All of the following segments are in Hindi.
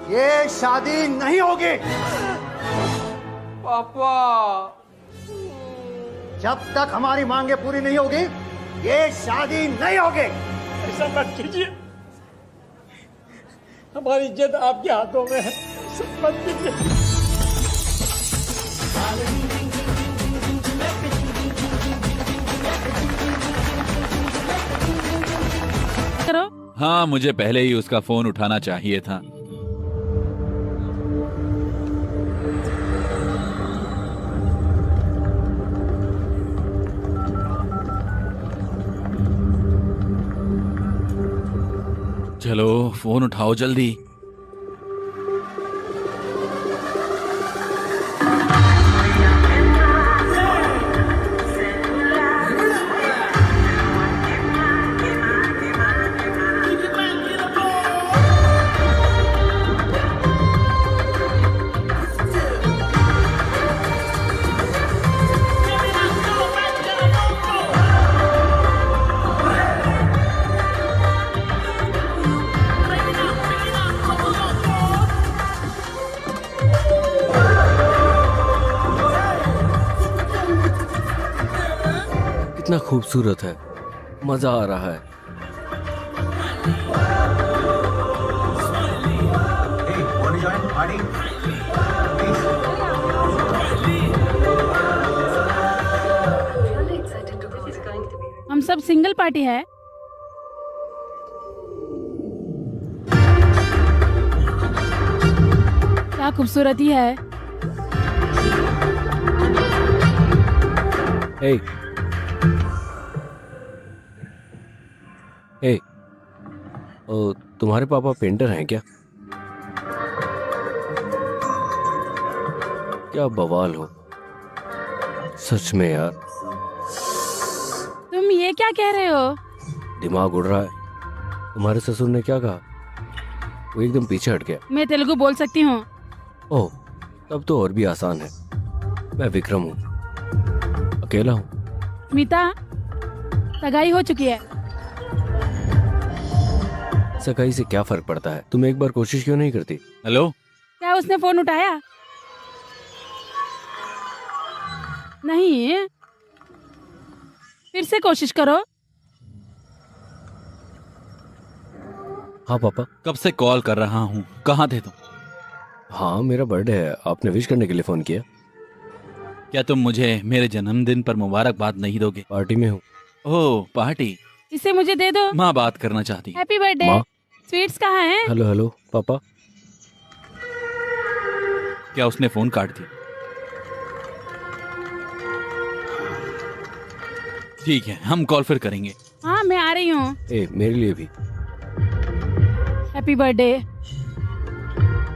ये शादी नहीं होगी। पापा, जब तक हमारी मांगे पूरी नहीं होगी ये शादी नहीं होगी। ऐसा मत कीजिए, हमारी इज्जत आपके हाथों में है, सब मत कीजिए। करो। हाँ, मुझे पहले ही उसका फोन उठाना चाहिए था। चलो फोन उठाओ जल्दी। कितना खूबसूरत है, मजा आ रहा है। हम सब सिंगल पार्टी है। क्या खूबसूरती है। हे हे, तुम्हारे पापा पेंटर हैं क्या? क्या बवाल हो सच में यार। तुम ये क्या कह रहे हो? दिमाग उड़ रहा है। तुम्हारे ससुर ने क्या कहा? वो एकदम पीछे हट गया। मैं तेलुगु बोल सकती हूँ। ओह, तब तो और भी आसान है। मैं विक्रम हूँ, अकेला हूँ। स्मिता, सगाई हो चुकी है। सगाई से क्या फर्क पड़ता है? तुम एक बार कोशिश क्यों नहीं करती? हेलो, क्या उसने फोन उठाया? नहीं, फिर से कोशिश करो। हाँ पापा। कब से कॉल कर रहा हूँ, कहाँ थे तुम? हाँ, मेरा बर्थडे है, आपने विश करने के लिए फोन किया। क्या तुम मुझे मेरे जन्मदिन पर मुबारकबाद नहीं दोगे? पार्टी में हूँ। ओह, पार्टी। इसे मुझे दे दो। माँ बात करना चाहती है। Happy birthday. माँ? स्वीट्स कहाँ हैं? हेलो हेलो पापा। क्या उसने फोन काट दिया? ठीक है, हम कॉल फिर करेंगे। हाँ, मैं आ रही हूँ। मेरे लिए भी। Happy birthday.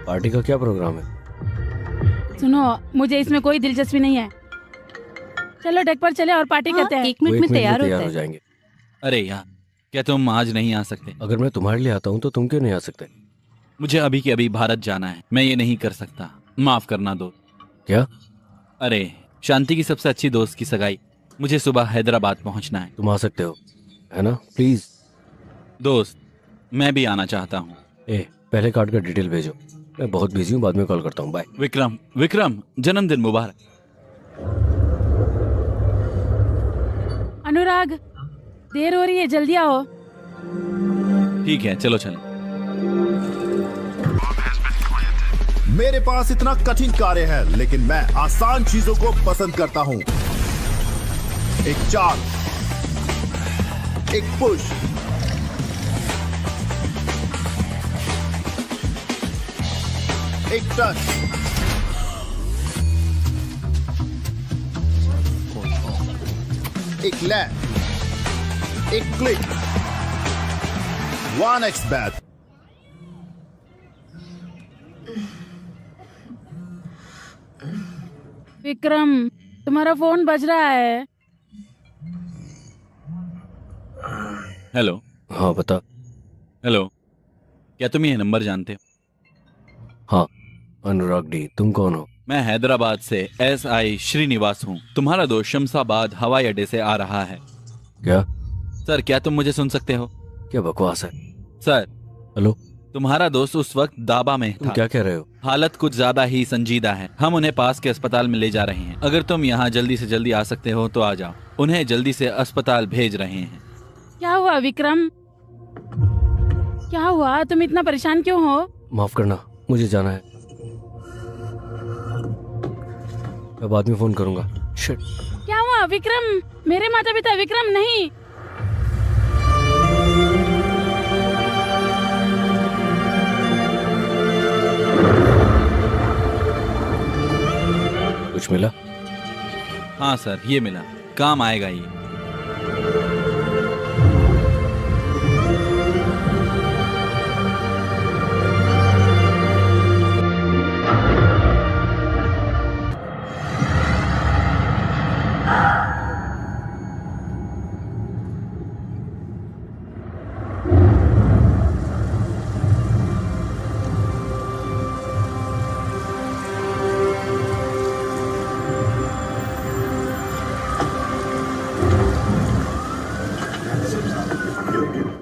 पार्टी का क्या प्रोग्राम है? सुनो, मुझे इसमें कोई दिलचस्पी नहीं है। चलो डेक पर चले और पार्टी करते हैं। 1 मिनट में तैयार होता हो है। जाएंगे। अरे यार, क्या तुम आज नहीं आ सकते? अगर मैं तुम्हारे लिए आता हूँ तो तुम क्यों नहीं आ सकते? मुझे अभी के अभी भारत जाना है, मैं ये नहीं कर सकता, माफ करना दो। क्या? अरे, शांति की सबसे अच्छी दोस्त की सगाई, मुझे सुबह हैदराबाद पहुंचना है। तुम आ सकते हो, है ना? प्लीज। दोस्त, मैं भी आना चाहता हूँ। पहले कार्ड का डिटेल भेजो, मैं बहुत बिजी हूँ, बाद में कॉल करता हूँ। बाय। विक्रम, विक्रम, जन्मदिन मुबारक। अनुराग, देर हो रही है, जल्दी आओ। ठीक है, चलो चलो। मेरे पास इतना कठिन कार्य है, लेकिन मैं आसान चीजों को पसंद करता हूं। एक चाल, एक पुश, एक टच, एक लैप, एक क्लिक, 1x बैट। विक्रम, तुम्हारा फोन बज रहा है। हेलो। हाँ बता। हेलो, क्या तुम ये नंबर जानते हो? हाँ, अनुराग डी। तुम कौन हो? मैं हैदराबाद से SI श्रीनिवास हूँ। तुम्हारा दोस्त शमशाबाद हवाई अड्डे से आ रहा है। क्या? सर, क्या तुम मुझे सुन सकते हो? क्या बकवास है? सर। हेलो, तुम्हारा दोस्त उस वक्त दाबा में तुम था। क्या कह रहे हो? हालत कुछ ज्यादा ही संजीदा है। हम उन्हें पास के अस्पताल में ले जा रहे हैं। अगर तुम यहाँ जल्दी से जल्दी आ सकते हो तो आ जाओ। उन्हें जल्दी से अस्पताल भेज रहे हैं। क्या हुआ विक्रम? क्या हुआ? तुम इतना परेशान क्यों हो? माफ करना, मुझे जाना है। मैं बाद में फोन करूंगा। शिट। क्या हुआ विक्रम? मेरे माता पिता विक्रम नहीं। कुछ मिला? हाँ सर, ये मिला। काम आएगा ये।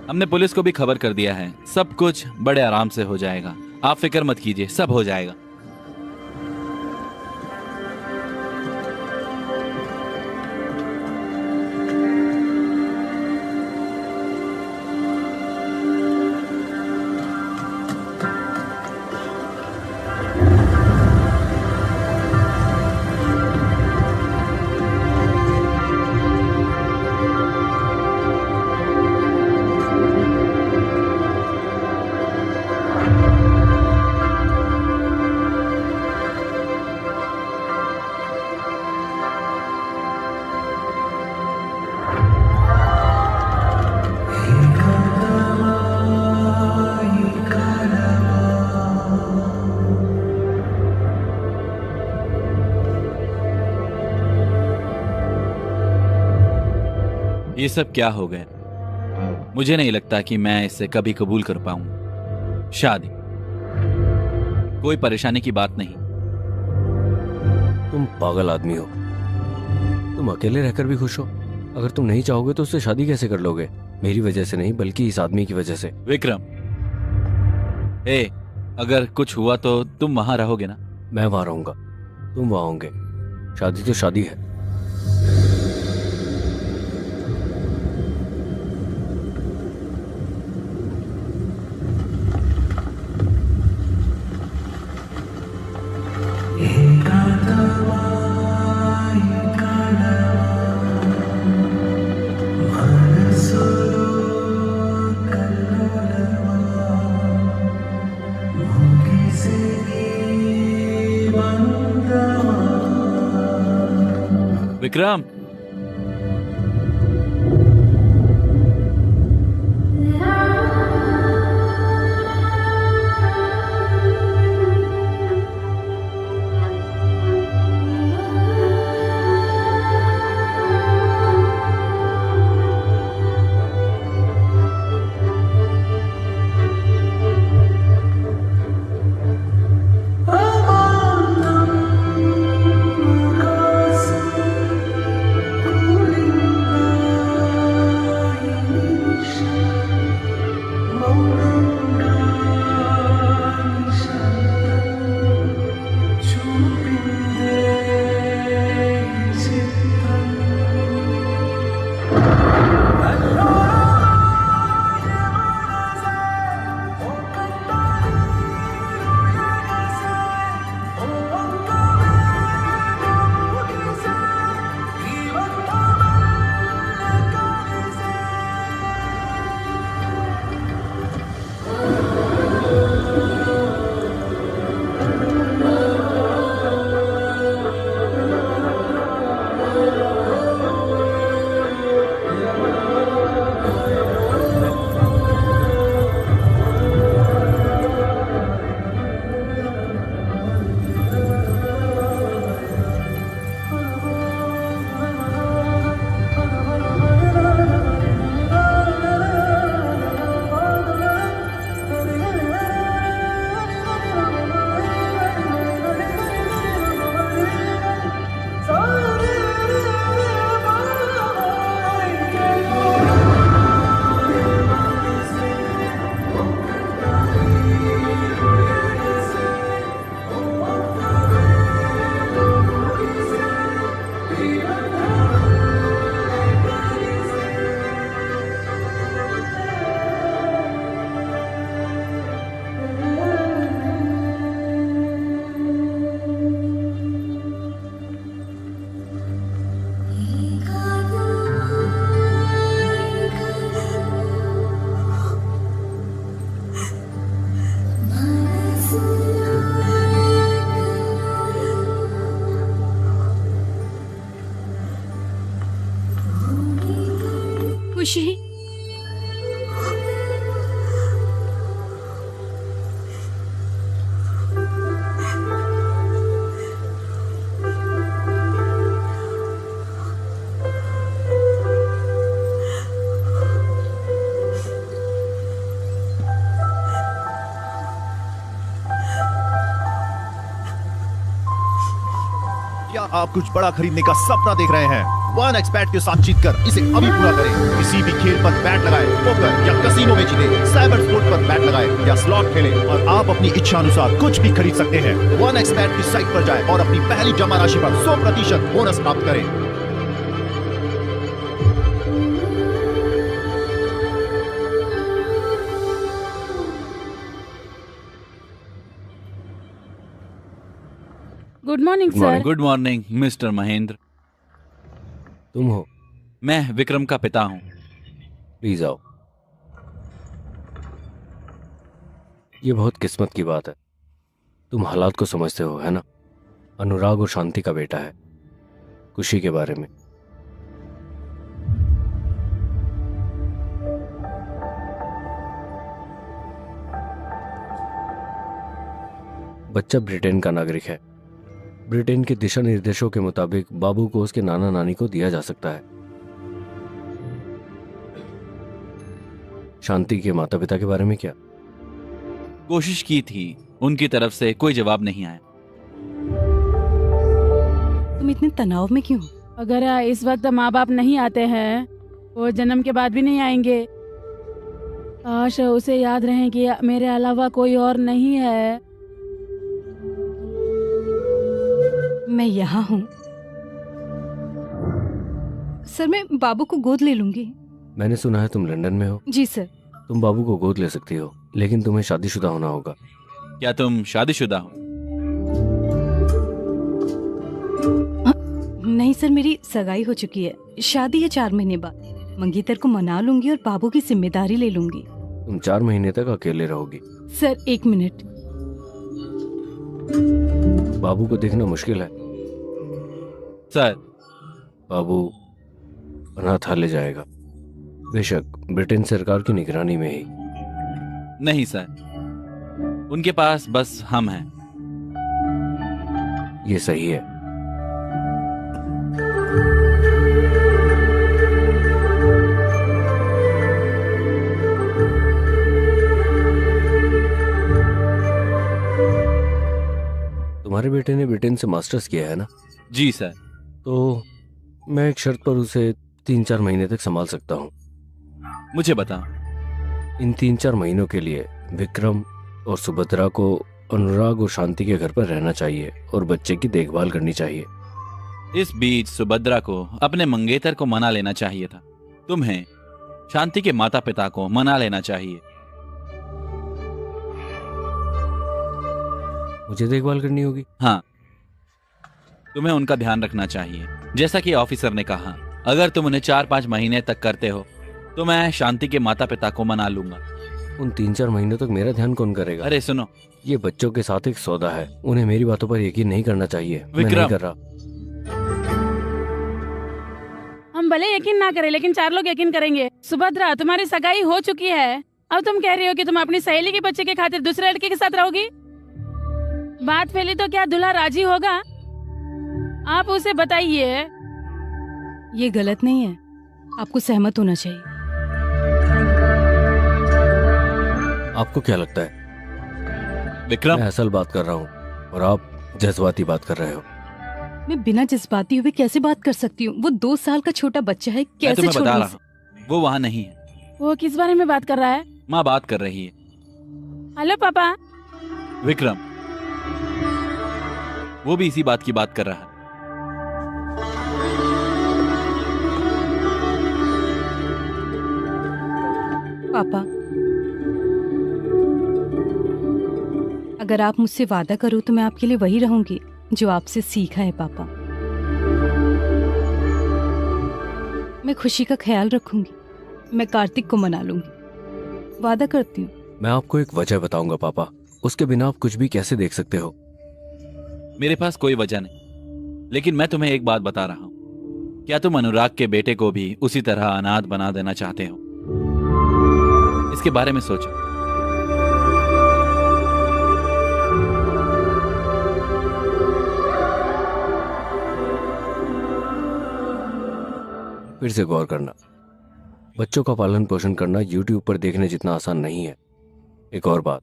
हमने पुलिस को भी खबर कर दिया है। सब कुछ बड़े आराम से हो जाएगा। आप फिक्र मत कीजिए, सब हो जाएगा। ये सब क्या हो गया? मुझे नहीं लगता कि मैं इसे कभी कबूल कर पाऊं। शादी कोई परेशानी की बात नहीं। तुम पागल आदमी हो। तुम अकेले रहकर भी खुश हो। अगर तुम नहीं चाहोगे तो उससे शादी कैसे कर लोगे? मेरी वजह से नहीं, बल्कि इस आदमी की वजह से। विक्रम, अगर कुछ हुआ तो तुम वहां रहोगे ना? मैं वहां रहूंगा, तुम वहां होंगे। शादी तो शादी है। विक्रम, खुशी। क्या आप कुछ बड़ा खरीदने का सपना देख रहे हैं? वन एक्सपैट के साथ जीतकर इसे अभी पूरा करें। किसी भी खेल पर बैट लगाएं, पोकर या कसीनो में जीतें, साइबर स्पोर्ट पर बैट लगाएं या स्लॉट खेलें और आप अपनी इच्छा अनुसार कुछ भी खरीद सकते हैं। वन एक्सपैट की साइट पर जाएं और अपनी पहली जमा राशि पर 100% बोनस प्राप्त करें। Good morning sir. Good morning mister Mahendra. तुम हो? मैं विक्रम का पिता हूं। प्लीज आओ। ये बहुत किस्मत की बात है। तुम हालात को समझते हो, है ना? अनुराग और शांति का बेटा है। खुशी के बारे में। बच्चा ब्रिटेन का नागरिक है। ब्रिटेन के दिशा निर्देशों के मुताबिक बाबू को उसके नाना नानी को दिया जा सकता है। शांति के माता पिता के बारे में क्या? कोशिश की थी, उनकी तरफ से कोई जवाब नहीं आया। तुम इतने तनाव में क्यों? अगर इस वक्त माँ बाप नहीं आते हैं, वो जन्म के बाद भी नहीं आएंगे। काश उसे याद रहे कि मेरे अलावा कोई और नहीं है। मैं यहाँ हूँ सर। मैं बाबू को गोद ले लूंगी। मैंने सुना है तुम लंदन में हो। जी सर। तुम बाबू को गोद ले सकती हो, लेकिन तुम्हें शादीशुदा होना होगा। क्या तुम शादीशुदा हो? नहीं सर, मेरी सगाई हो चुकी है। शादी है 4 महीने बाद। मंगेतर को मना लूंगी और बाबू की जिम्मेदारी ले लूंगी। तुम 4 महीने तक अकेले रहोगी। Sir 1 minute. बाबू को देखना मुश्किल है सर। बाबू अनाथालय जाएगा, बेशक ब्रिटेन सरकार की निगरानी में ही। नहीं सर, उनके पास बस हम हैं। ये सही है। तुम्हारे बेटे ने ब्रिटेन से मास्टर्स किया है ना? जी सर। तो मैं एक शर्त पर उसे 3-4 महीने तक संभाल सकता हूँ। मुझे बताओ। इन 3-4 महीनों के लिए विक्रम और सुभद्रा को अनुराग और शांति के घर पर रहना चाहिए और बच्चे की देखभाल करनी चाहिए। इस बीच सुभद्रा को अपने मंगेतर को मना लेना चाहिए था। तुम्हें शांति के माता पिता को मना लेना चाहिए। मुझे देखभाल करनी होगी? हाँ, तुम्हें उनका ध्यान रखना चाहिए। जैसा कि ऑफिसर ने कहा, अगर तुम उन्हें 4-5 महीने तक करते हो तो मैं शांति के माता पिता को मना लूंगा। उन 3-4 महीनों तक मेरा ध्यान कौन करेगा? अरे सुनो, ये बच्चों के साथ एक सौदा है। उन्हें मेरी बातों पर यकीन नहीं करना चाहिए। मैं नहीं कर रहा। हम भले यकीन ना करें, लेकिन 4 लोग यकीन करेंगे। सुभद्रा, तुम्हारी सगाई हो चुकी है। अब तुम कह रही हो कि तुम अपनी सहेली के बच्चे के खातिर दूसरे लड़के के साथ रहोगी। बात फैली तो क्या दूल्हा राजी होगा? आप उसे बताइए। ये गलत नहीं है, आपको सहमत होना चाहिए। आपको क्या लगता है? विक्रम, मैं असल बात कर रहा हूँ और आप जज्बाती बात कर रहे हो। मैं बिना जज्बाती हुए कैसे बात कर सकती हूँ? वो 2 साल का छोटा बच्चा है, मैं कैसे तुम्हें छोड़ बता नहीं रहा हूँ, वो वहाँ नहीं है। वो किस बारे में बात कर रहा है? माँ बात कर रही है। हेलो पापा। विक्रम, वो भी इसी बात की बात कर रहा है। पापा, अगर आप मुझसे वादा करो तो मैं आपके लिए वही रहूंगी जो आपसे सीखा है। पापा, मैं खुशी का ख्याल रखूंगी। मैं कार्तिक को मना लूंगी, वादा करती हूँ। मैं आपको एक वजह बताऊंगा पापा, उसके बिना आप कुछ भी कैसे देख सकते हो? मेरे पास कोई वजह नहीं, लेकिन मैं तुम्हें एक बात बता रहा हूं। क्या तुम अनुराग के बेटे को भी उसी तरह अनाथ बना देना चाहते हो? इसके बारे में सोचो। फिर से गौर करना, बच्चों का पालन पोषण करना यूट्यूब पर देखने जितना आसान नहीं है। एक और बात,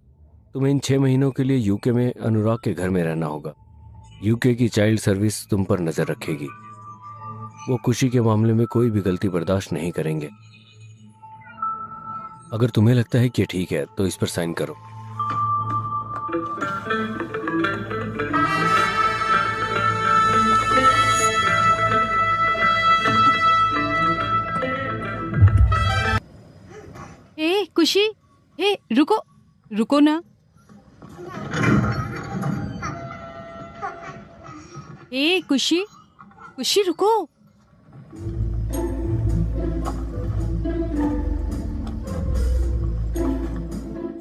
तुम्हें इन 6 महीनों के लिए यूके में अनुराग के घर में रहना होगा। यूके की चाइल्ड सर्विस तुम पर नजर रखेगी। वो खुशी के मामले में कोई भी गलती बर्दाश्त नहीं करेंगे। अगर तुम्हें लगता है कि ठीक है तो इस पर साइन करो। ए खुशी, ए रुको, रुको ना। ए खुशी, खुशी रुको।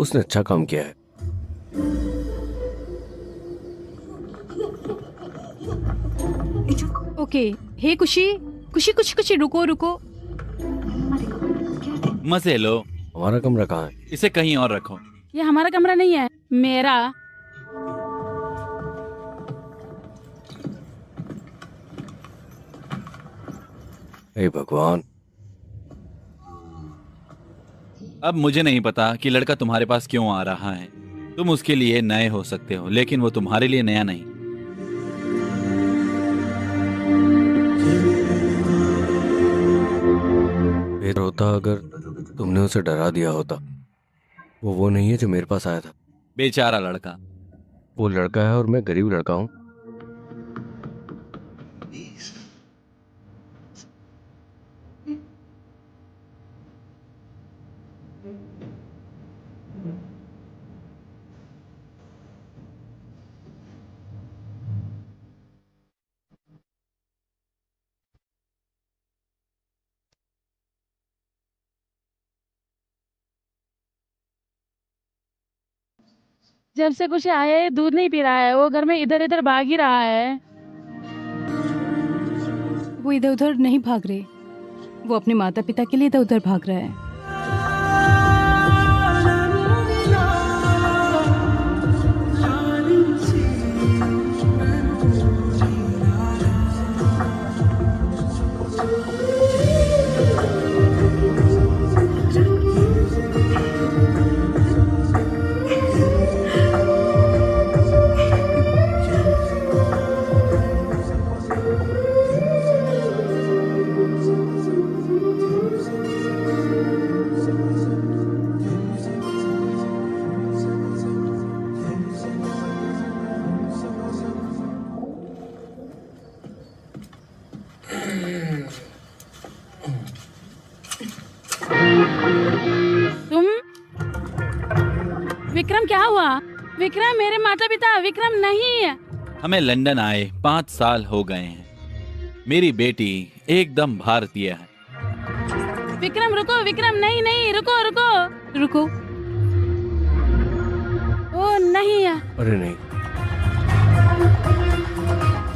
उसने अच्छा काम किया है। ओके, हे खुशी, खुशी खुशी खुशी रुको रुको। मजे लो। हमारा कमरा कहाँ है? इसे कहीं और रखो। ये हमारा कमरा नहीं है, मेरा। हे भगवान। अब मुझे नहीं पता कि लड़का तुम्हारे पास क्यों आ रहा है। तुम उसके लिए नए हो सकते हो, लेकिन वो तुम्हारे लिए नया नहीं। बेहतर होता अगर तुमने उसे डरा दिया होता। वो नहीं है जो मेरे पास आया था। बेचारा लड़का। वो लड़का है और मैं गरीब लड़का हूँ। जब से कुछ आया है दूध नहीं पी रहा है, वो घर में इधर इधर भाग ही रहा है। वो इधर उधर नहीं भाग रहे, वो अपने माता पिता के लिए इधर उधर भाग रहा है। विक्रम, क्या हुआ? विक्रम, मेरे माता पिता। विक्रम नहीं है। हमें लंदन आए 5 साल हो गए हैं। मेरी बेटी एकदम भारतीय है। विक्रम रुको, विक्रम, नहीं नहीं, रुको रुको रुको। ओ नहीं है। अरे नहीं।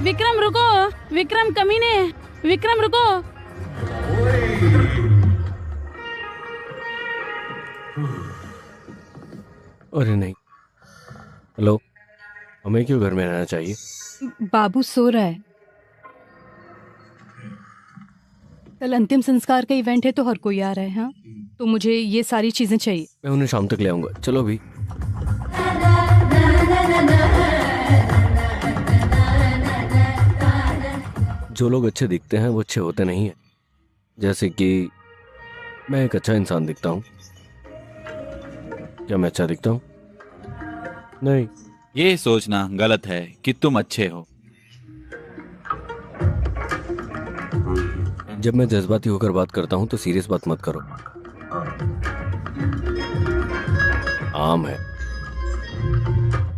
विक्रम रुको, विक्रम कमीने, विक्रम रुको। अरे नहीं। हेलो, हमें क्यों घर में रहना चाहिए? बाबू सो रहा है। कल अंतिम संस्कार का इवेंट है तो हर कोई आ रहा है। हाँ, तो मुझे ये सारी चीजें चाहिए। मैं उन्हें शाम तक ले आऊंगा। चलो भी। जो लोग अच्छे दिखते हैं वो अच्छे होते नहीं हैं। जैसे कि मैं एक अच्छा इंसान दिखता हूँ। क्या मैं अच्छा दिखता हूँ? नहीं। ये सोचना गलत है कि तुम अच्छे हो। जब मैं जज्बाती होकर बात करता हूँ तो सीरियस बात मत करो। आम है।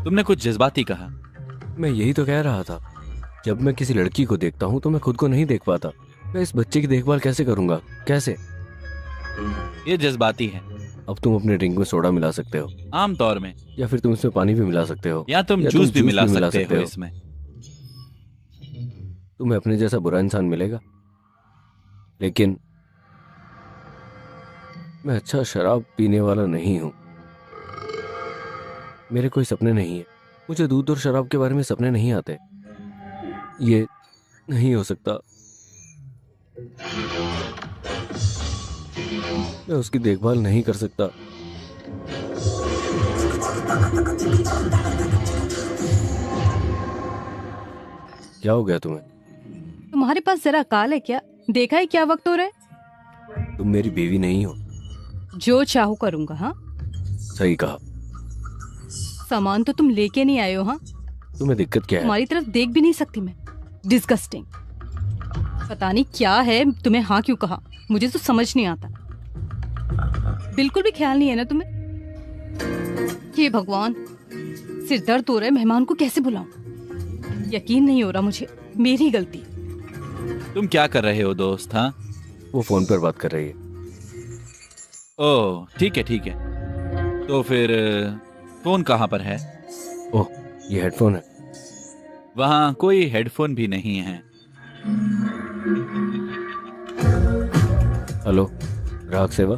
तुमने कुछ जज्बाती कहा। मैं यही तो कह रहा था। जब मैं किसी लड़की को देखता हूँ तो मैं खुद को नहीं देख पाता। मैं इस बच्चे की देखभाल कैसे करूंगा? कैसे? ये जज्बाती है। अब तुम अपने ड्रिंक में सोडा मिला सकते हो, आम तौर में, या फिर तुम इसमें पानी भी मिला सकते हो, या तुम जूस भी मिला सकते हो इसमें। तुम्हें अपने जैसा बुरा इंसान मिलेगा? लेकिन मैं अच्छा शराब पीने वाला नहीं हूं। मेरे कोई सपने नहीं है। मुझे दूध और शराब के बारे में सपने नहीं आते। ये नहीं हो सकता। मैं उसकी देखभाल नहीं कर सकता। क्या हो गया तुम्हें? तुम्हारे पास जरा अकाल है क्या? देखा है क्या वक्त हो रहा है? तुम मेरी बीवी नहीं हो। जो चाहो करूंगा। हाँ, सही कहा। सामान तो तुम लेके नहीं आए हो। हाँ, तुम्हें दिक्कत क्या है? तुम्हारी तरफ देख भी नहीं सकती मैं। डिस्गस्टिंग। पता नहीं क्या है, तुम्हें हाँ क्यों कहा मुझे तो समझ नहीं आता। बिल्कुल भी ख्याल नहीं है ना तुम्हें? हे भगवान, सिर दर्द हो रहा है। मेहमान को कैसे बुलाऊं? यकीन नहीं हो रहा मुझे। मेरी गलती। तुम क्या कर रहे हो दोस्त? हाँ, वो फोन पर बात कर रही है। ओह ठीक है ठीक है। तो फिर फोन कहाँ पर है? ओह, ये हेडफोन है। वहाँ कोई हेडफोन भी नहीं है। हेलो, ग्राहक सेवा।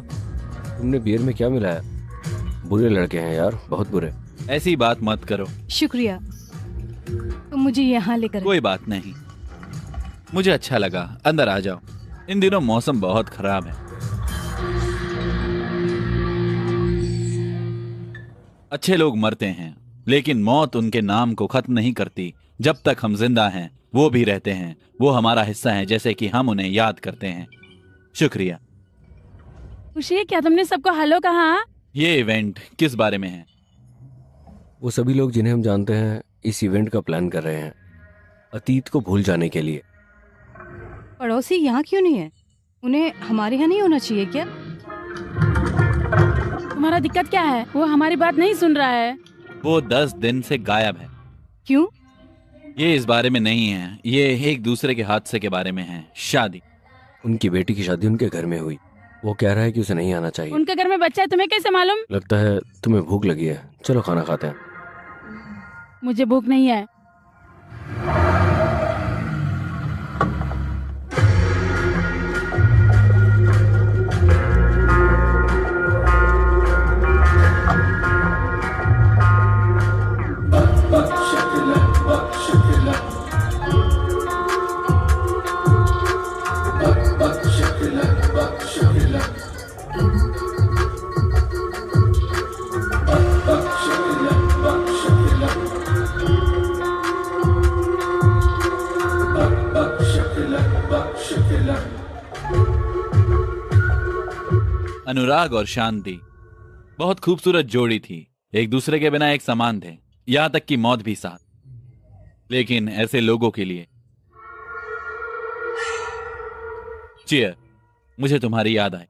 तुमने बियर में क्या मिलाया? बुरे लड़के हैं यार, बहुत बुरे। ऐसी बात मत करो। शुक्रिया, तुम मुझे यहाँ लेकर आए। कोई बात नहीं, मुझे अच्छा लगा। अंदर आ जाओ। इन दिनों मौसम बहुत खराब है। अच्छे लोग मरते हैं, लेकिन मौत उनके नाम को खत्म नहीं करती। जब तक हम जिंदा हैं वो भी रहते हैं। वो हमारा हिस्सा है, जैसे कि हम उन्हें याद करते हैं। शुक्रिया। खुशी, क्या तुमने सबको हेलो कहा? ये इवेंट किस बारे में है? वो सभी लोग जिन्हें हम जानते हैं इस इवेंट का प्लान कर रहे हैं, अतीत को भूल जाने के लिए। पड़ोसी यहाँ क्यों नहीं है? उन्हें हमारे यहाँ नहीं होना चाहिए क्या? तुम्हारा दिक्कत क्या है? वो हमारी बात नहीं सुन रहा है। वो 10 दिन से गायब है। क्यों? ये इस बारे में नहीं है, ये एक दूसरे के हादसे के बारे में है। शादी। उनकी बेटी की शादी उनके घर में हुई। वो कह रहा है कि उसे नहीं आना चाहिए। उनके घर में बच्चा है, तुम्हें कैसे मालूम? लगता है तुम्हें भूख लगी है। चलो खाना खाते हैं। मुझे भूख नहीं है। अनुराग और शांति बहुत खूबसूरत जोड़ी थी। एक दूसरे के बिना एक समान थे, यहां तक कि मौत भी साथ। लेकिन ऐसे लोगों के लिए चीयर। मुझे तुम्हारी याद आई।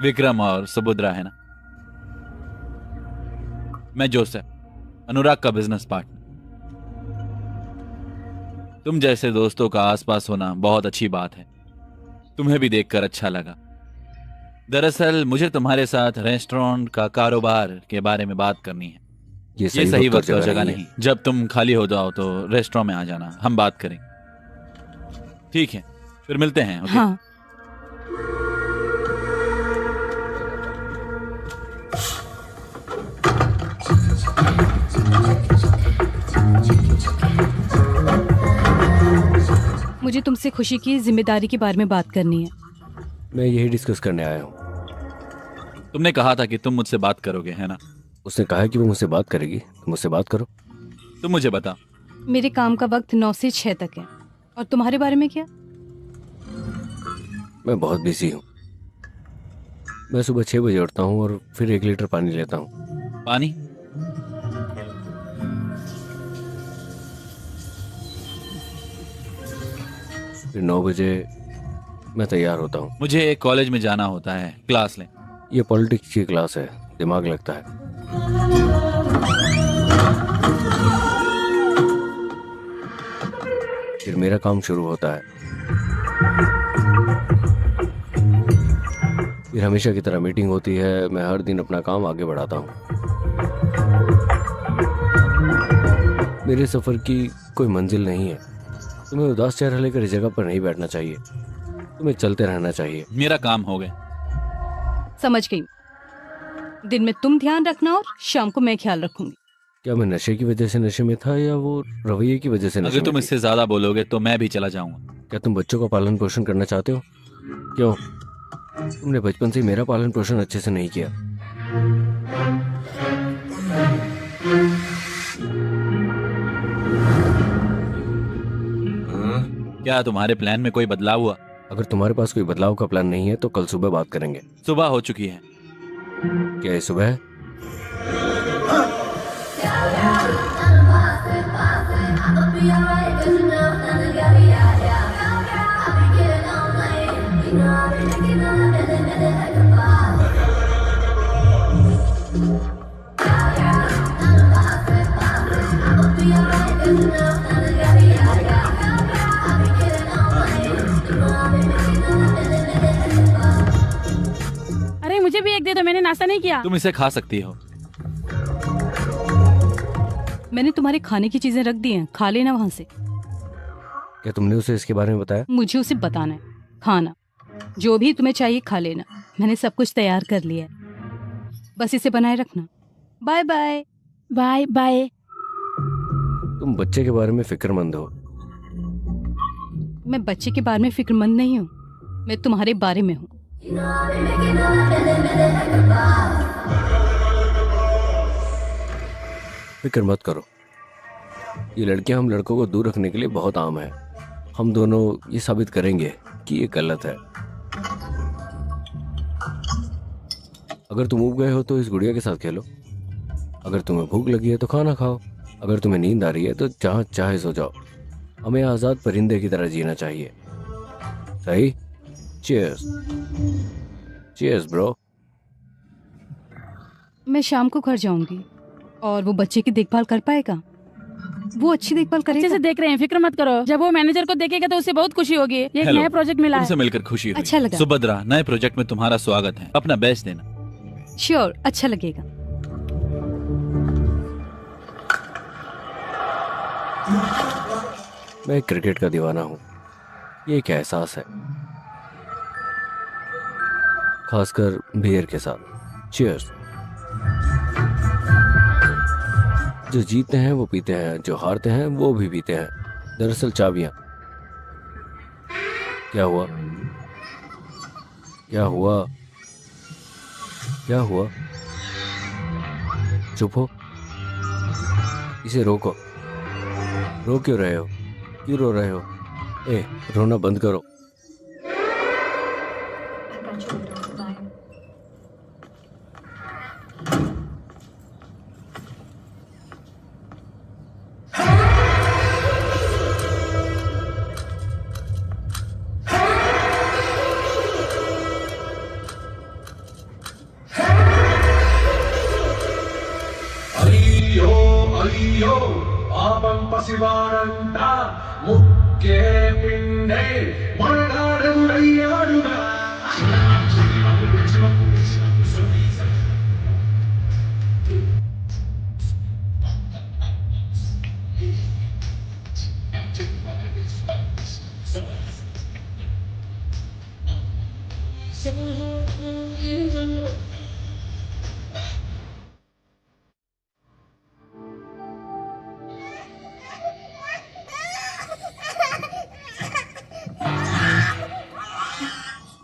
विक्रम और सुभद्रा है ना? मैं जोसेफ, अनुराग का बिजनेस पार्टनर। तुम जैसे दोस्तों का आसपास होना बहुत अच्छी बात है। तुम्हें भी देखकर अच्छा लगा। दरअसल मुझे तुम्हारे साथ रेस्टोरेंट का कारोबार के बारे में बात करनी है। ये सही वक्त और जगह नहीं। जब तुम खाली हो जाओ तो रेस्टोरेंट में आ जाना, हम बात करें। ठीक है, फिर मिलते हैं। ओके? हाँ। मुझे तुमसे खुशी की जिम्मेदारी के बारे में बात करनी है। मैं यही डिस्कस करने आया हूँ। तुमने कहा था कि तुम मुझसे बात करोगे, है ना? उसने कहा है कि वो मुझसे बात करेगी। तुम मुझसे बात करो। तुम मुझे बता। मेरे काम का वक्त 9 से 6 तक है। और तुम्हारे बारे में क्या? मैं बहुत बिजी हूँ। मैं सुबह 6 बजे उठता हूँ और फिर 1 लीटर पानी लेता हूँ। पानी? फिर 9 बजे मैं तैयार होता हूँ। मुझे कॉलेज में जाना होता है, क्लास लें। ये पॉलिटिक्स की क्लास है, दिमाग लगता है। फिर मेरा काम शुरू होता है। फिर हमेशा की तरह मीटिंग होती है। मैं हर दिन अपना काम आगे बढ़ाता हूँ। मेरे सफर की कोई मंजिल नहीं है, तुम्हें उदास चेहरा लेकर इस जगह पर नहीं बैठना चाहिए, तुम्हें चलते रहना चाहिए। मेरा काम हो गया। समझ गई। दिन में तुम ध्यान रखना और शाम को मैं ख्याल रखूंगी। क्या मैं नशे की वजह से नशे में था या वो रवैये की वजह से नशे अगर में तुम थी? इससे ज्यादा बोलोगे तो मैं भी चला जाऊंगा। क्या तुम बच्चों का पालन पोषण करना चाहते हो? क्यों? तुमने बचपन से ही मेरा पालन पोषण अच्छे से नहीं किया। क्या तुम्हारे प्लान में कोई बदलाव हुआ? अगर तुम्हारे पास कोई बदलाव का प्लान नहीं है तो कल सुबह बात करेंगे। सुबह हो चुकी है। क्या ये सुबह है? अरे मुझे भी एक दे दो, मैंने नाश्ता नहीं किया। तुम इसे खा सकती हो। मैंने तुम्हारे खाने की चीजें रख दी हैं, खा लेना वहां से। क्या तुमने उसे इसके बारे में बताया? मुझे उसे बताना है। खाना जो भी तुम्हें चाहिए खा लेना, मैंने सब कुछ तैयार कर लिया है, बस इसे बनाए रखना। Bye bye. Bye bye. तुम बच्चे के बारे में फिक्रमंद हो। मैं बच्चे के बारे में फिक्रमंद नहीं हूँ, मैं तुम्हारे बारे में हूँ। फिक्र मत करो, ये लड़कियां हम लड़कों को दूर रखने के लिए बहुत आम है। हम दोनों ये साबित करेंगे कि ये गलत है। अगर तुम उब गए हो तो इस गुड़िया के साथ खेलो। अगर तुम्हें भूख लगी है तो खाना खाओ। अगर तुम्हें नींद आ रही है तो जहाँ चाहे सो जाओ। हमें आजाद परिंदे की तरह जीना चाहिए। सही? चीयर्स। Cheers bro. मैं शाम को घर जाऊंगी और वो बच्चे की देखभाल कर पाएगा? वो अच्छी देखभाल अच्छे करेगा? से देख रहे हैं, फिक्र मत करो। जब वो मैनेजर को देखेगा तो उसे बहुत खुशी होगी। ये एक हेलो। नया प्रोजेक्ट मिला तुमसे है। मिलकर खुशी हुई। अच्छा लगा। सुभद्रा, नए प्रोजेक्ट में तुम्हारा स्वागत है। अपना बेस्ट देना। श्योर, अच्छा लगेगा। मैं क्रिकेट का दीवाना हूँ, ये एक एहसास है, खासकर बियर के साथ। चीयर्स। जो जीतते हैं वो पीते हैं, जो हारते हैं वो भी पीते हैं। दरअसल चाबियां। क्या हुआ? क्या हुआ? क्या हुआ? चुप हो। इसे रोको। रो क्यों रहे हो? क्यों रो रहे हो? ए, रोना बंद करो। अय्यो पापं पसिवानन्त मुक्के पिण्डे मरणाडुरय्याडुरा।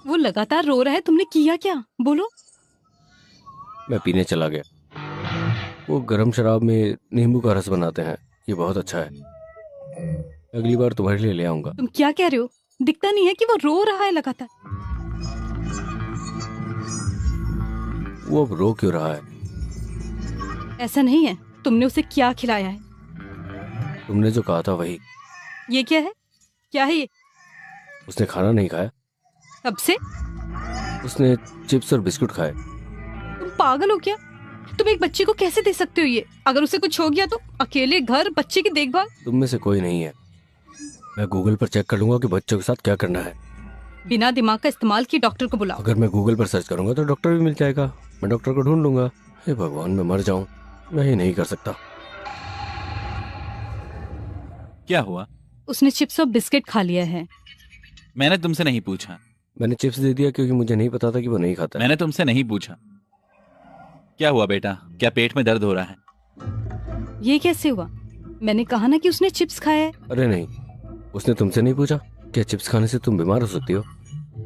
वो लगातार रो रहा है, तुमने किया क्या? बोलो। मैं पीने चला गया। वो गरम शराब में नींबू का रस बनाते हैं, ये बहुत अच्छा है। अगली बार तुम्हारे लिए ले आऊंगा। तुम क्या कह रहे हो? दिखता नहीं है कि वो रो रहा है लगातार? वो अब रो क्यों रहा है? ऐसा नहीं है। तुमने उसे क्या खिलाया है? तुमने जो कहा था वही। ये क्या है? क्या है ये? उसने खाना नहीं खाया, कब से? उसने चिप्स और बिस्कुट खाए। तुम पागल हो क्या? तुम एक बच्चे को कैसे दे सकते हो ये? अगर उसे कुछ हो गया तो? अकेले घर, बच्चे की देखभाल। तुम में से कोई नहीं है। मैं गूगल पर चेक कर लूंगा कि बच्चों के साथ क्या करना है। बिना दिमाग का इस्तेमाल किए डॉक्टर को बुलाओ। अगर मैं गूगल पर सर्च करूंगा तो डॉक्टर भी मिल जाएगा। मैं डॉक्टर को ढूंढ लूंगा। हे भगवान, मैं मर जाऊं। मैं ये नहीं कर सकता। क्या हुआ? उसने चिप्स और बिस्किट खा लिया है। मैंने तुमसे नहीं पूछा। मैंने चिप्स दे दिया क्योंकि मुझे नहीं पता था कि वो नहीं खाता है। मैंने तुमसे नहीं पूछा। क्या हुआ बेटा, क्या पेट में दर्द हो रहा है? ये कैसे हुआ? मैंने कहा ना कि उसने चिप्स खाया है। अरे नहीं, उसने तुमसे नहीं पूछा? क्या चिप्स खाने से तुम बीमार हो सकती हो?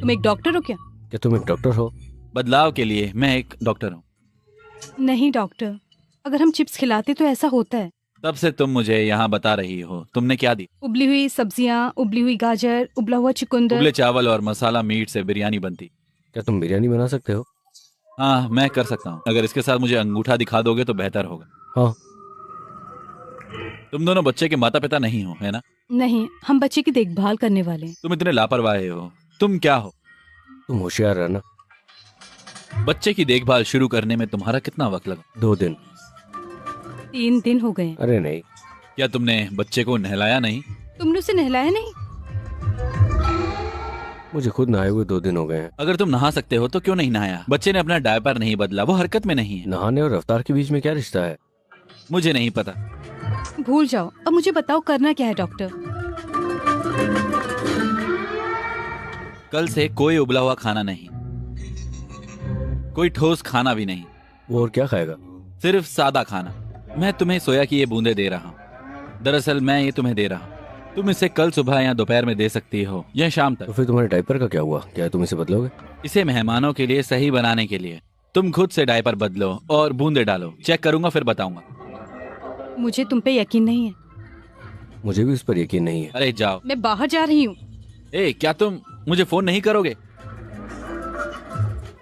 तुम एक डॉक्टर हो क्या? क्या तुम एक डॉक्टर हो? बदलाव के लिए मैं एक डॉक्टर हूँ। नहीं डॉक्टर, अगर हम चिप्स खिलाते तो ऐसा होता है। तब से तुम मुझे यहाँ बता रही हो। तुमने क्या दी? उबली हुई सब्जियां, उबली हुई गाजर, उबला हुआ चुकंदर। उबले चावल और मसाला मीट से बिरयानी बनती। क्या तुम बिरयानी बना सकते हो? हाँ, मैं कर सकता हूँ। अगर इसके साथ मुझे अंगूठा दिखा दोगे तो बेहतर होगा। हाँ। तुम दोनों बच्चे के माता पिता नहीं हो, है ना? नहीं, हम बच्चे की देखभाल करने वाले हैं। तुम इतने लापरवाह हो। तुम क्या हो? तुम होशियार रहना। बच्चे की देखभाल शुरू करने में तुम्हारा कितना वक्त लगा? 2 दिन। 3 दिन हो गए। अरे नहीं। क्या तुमने बच्चे को नहलाया नहीं? तुमने उसे नहलाया नहीं? मुझे खुद नहाए हुए 2 दिन हो गए हैं। अगर तुम नहा सकते हो तो क्यों नहीं नहाया? बच्चे ने अपना डायपर नहीं बदला, वो हरकत में नहीं है। नहाने और रफ्तार के बीच में क्या रिश्ता है? मुझे नहीं पता। भूल जाओ। अब मुझे बताओ करना क्या है डॉक्टर? कल से कोई उबला हुआ खाना नहीं, कोई ठोस खाना भी नहीं। वो और क्या खाएगा? सिर्फ सादा खाना। मैं तुम्हें सोया की ये बूंदे दे रहा हूँ। दरअसल मैं ये तुम्हें दे रहा हूँ। तुम इसे कल सुबह या दोपहर में दे सकती हो या शाम तो तक। फिर तुम्हारे डायपर का क्या हुआ? क्या तुम इसे बदलोगे? इसे मेहमानों के लिए सही बनाने के लिए तुम खुद से डायपर बदलो और बूंदे डालो। चेक करूंगा फिर बताऊंगा। मुझे तुम पे यकीन नहीं है। मुझे भी उस पर यकीन नहीं है। अरे जाओ। मैं बाहर जा रही हूँ। ए, क्या तुम मुझे फोन नहीं करोगे?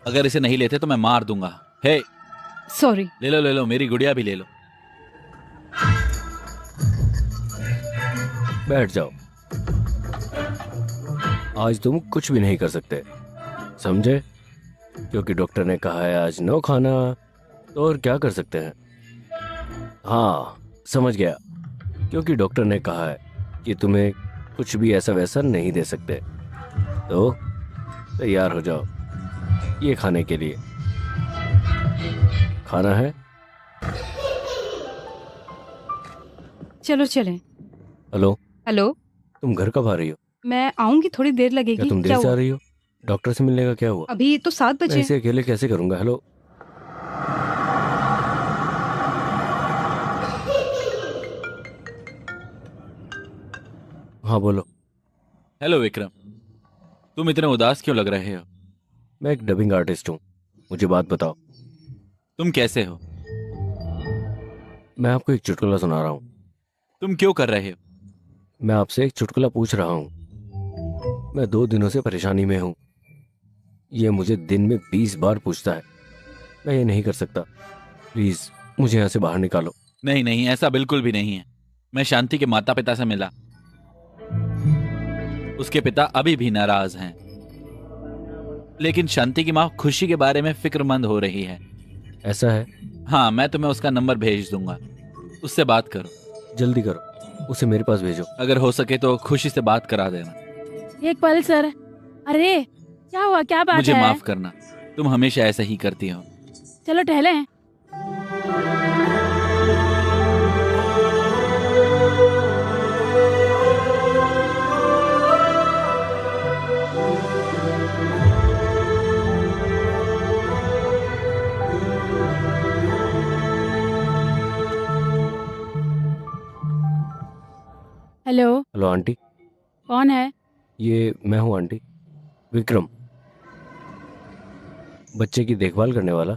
अगर इसे नहीं लेते तो मैं मार दूंगा। हे, सॉरी। ले लो, मेरी गुड़िया भी ले लो। बैठ जाओ। आज तुम कुछ भी नहीं कर सकते, समझे? क्योंकि डॉक्टर ने कहा है आज नो खाना, तो और क्या कर सकते हैं? हाँ, समझ गया। क्योंकि डॉक्टर ने कहा है कि तुम्हें कुछ भी ऐसा वैसा नहीं दे सकते, तो तैयार हो जाओ ये खाने के लिए। खाना है? चलो चलें। हेलो। हेलो। तुम घर कब आ रही हो? मैं आऊंगी, थोड़ी देर लगेगी। क्या तुम देर से आ रही हो? डॉक्टर से मिलने का क्या हुआ? अभी तो 7 मैं बजे। इसे अकेले कैसे करूंगा? हेलो। हाँ बोलो। हेलो विक्रम, तुम इतने उदास क्यों लग रहे हो? मैं एक डबिंग आर्टिस्ट हूँ। मुझे बात बताओ, तुम कैसे हो? मैं आपको एक चुटकुला सुना रहा हूँ। तुम क्यों कर रहे हो? मैं आपसे एक चुटकुला पूछ रहा हूँ। मैं 2 दिनों से परेशानी में हूँ। ये मुझे दिन में 20 बार पूछता है। मैं ये नहीं कर सकता। प्लीज मुझे यहाँ से बाहर निकालो। नहीं नहीं, ऐसा बिल्कुल भी नहीं है। मैं शांति के माता पिता से मिला। उसके पिता अभी भी नाराज हैं, लेकिन शांति की माँ खुशी के बारे में फिक्रमंद हो रही है। ऐसा है? हाँ, मैं तुम्हें उसका नंबर भेज दूंगा, उससे बात करो। जल्दी करो, उसे मेरे पास भेजो। अगर हो सके तो खुशी से बात करा देना। एक पल सर। अरे क्या हुआ, क्या बात मुझे है? माफ करना, तुम हमेशा ऐसे ही करती हो। चलो टहलें। हेलो। Hello aunty. कौन है? ये मैं हूँ आंटी, विक्रम, बच्चे की देखभाल करने वाला।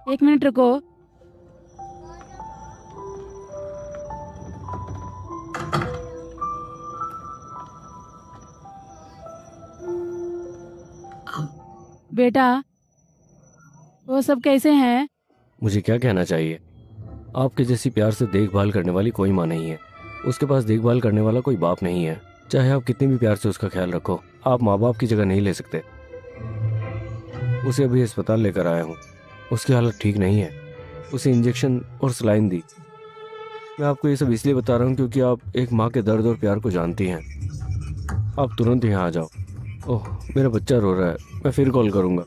1 मिनट रुको। बेटा, वो सब कैसे हैं? मुझे क्या कहना चाहिए? आपके जैसी प्यार से देखभाल करने वाली कोई माँ नहीं है। उसके पास देखभाल करने वाला कोई बाप नहीं है। चाहे आप कितने भी प्यार से उसका ख्याल रखो, आप माँ बाप की जगह नहीं ले सकते। उसे अभी अस्पताल लेकर आया हूँ। उसकी हालत ठीक नहीं है। उसे इंजेक्शन और सलाइन दी। मैं आपको ये सब इसलिए बता रहा हूँ क्योंकि आप एक माँ के दर्द और प्यार को जानती हैं। आप तुरंत यहाँ आ जाओ। ओह, मेरा बच्चा रो रहा है। मैं फिर कॉल करूँगा।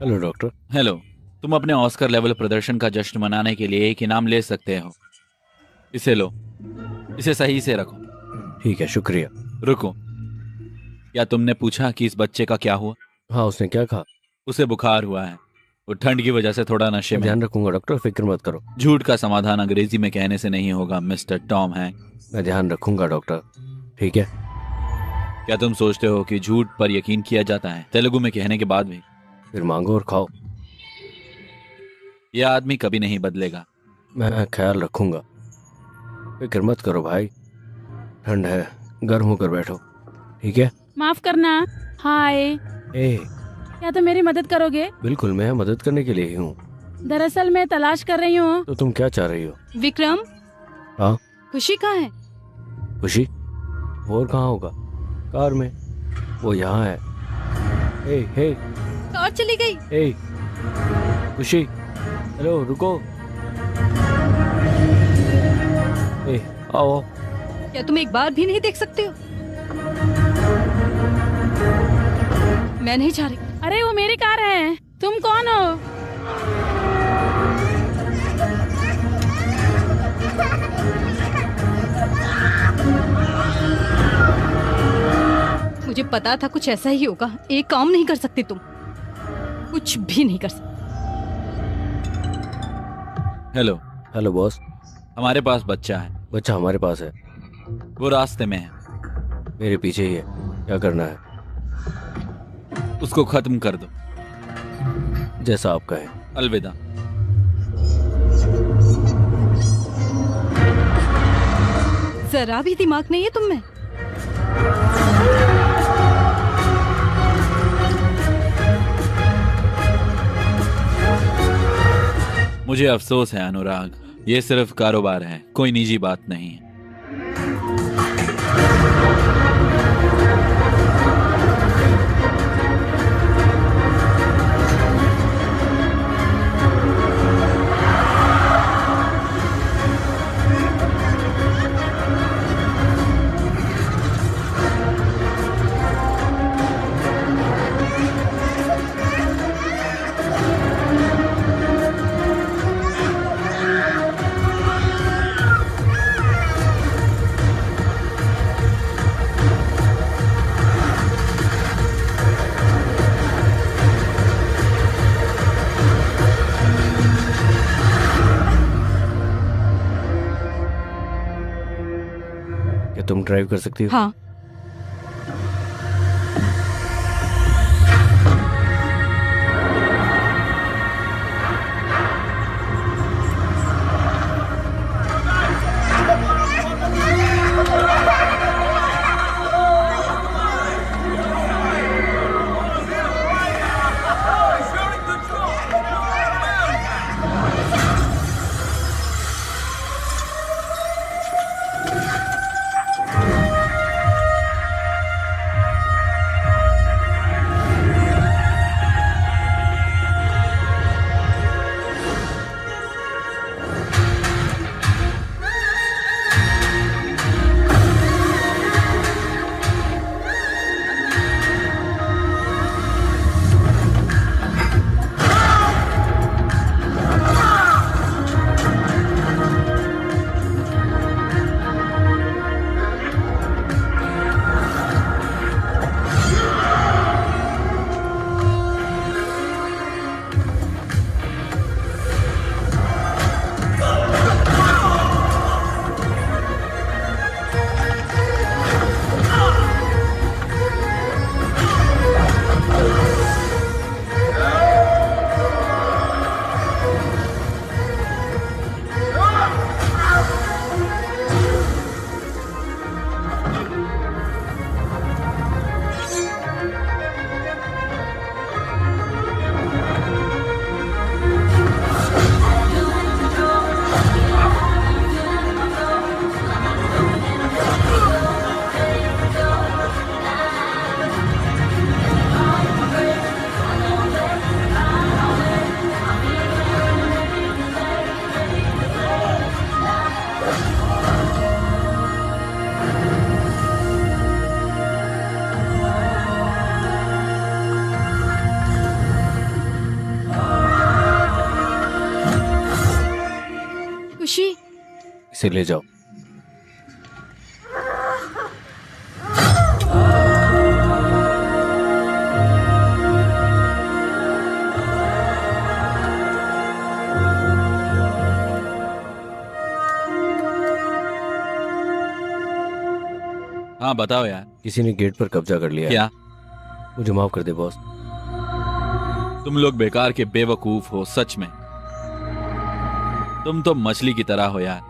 Hello doctor. हेलो। तुम अपने ऑस्कर लेवल प्रदर्शन का जश्न मनाने के लिए एक इनाम ले सकते हो। इसे लो, इसे सही से रखो। ठीक है, शुक्रिया। रुको, क्या तुमने पूछा कि इस बच्चे का क्या हुआ? हाँ, उसने क्या कहा? उसे बुखार हुआ है, वो ठंड की वजह से थोड़ा नशे में। ध्यान रखूंगा डॉक्टर, फिक्र मत करो। झूठ का समाधान अंग्रेजी में कहने से नहीं होगा मिस्टर टॉम हैंक। मैं ध्यान रखूंगा डॉक्टर, ठीक है? क्या तुम सोचते हो कि झूठ पर यकीन किया जाता है तेलुगु में कहने के बाद भी? फिर मांगो और खाओ। यह आदमी कभी नहीं बदलेगा। मैं ख्याल रखूंगा, फिक्र मत करो भाई। ठंड है, गर्म होकर बैठो, ठीक है? माफ करना। हाय, ए, क्या तुम मेरी मदद करोगे? बिल्कुल, मैं मदद करने के लिए ही हूँ। दरअसल मैं तलाश कर रही हूँ। तो तुम क्या चाह रही हो? विक्रम। हाँ? खुशी कहाँ है? खुशी? और कहाँ होगा? कार में। वो यहाँ है। हे हे, कार चली गई। हे खुशी, हेलो, रुको। ए, आओ। क्या तुम एक बार भी नहीं देख सकते हो? मैं नहीं जा रही। अरे वो मेरी कार है, तुम कौन हो? मुझे पता था कुछ ऐसा ही होगा। एक काम नहीं कर सकते तुम, कुछ भी नहीं कर सकते। हेलो। Hello boss. हमारे पास बच्चा है। बच्चा हमारे पास है, वो रास्ते में है। मेरे पीछे ही है। क्या करना है? उसको खत्म कर दो। जैसा आप कहें। अलविदा। जरा भी दिमाग नहीं है तुम में। मुझे अफसोस है अनुराग, ये सिर्फ कारोबार है, कोई निजी बात नहीं है। क्या तुम ड्राइव कर सकती हो? हाँ। इसे ले जाओ। हाँ बताओ यार। किसी ने गेट पर कब्जा कर लिया है। क्या? मुझे माफ कर दे बॉस। तुम लोग बेकार के बेवकूफ हो सच में। तुम तो मछली की तरह हो यार।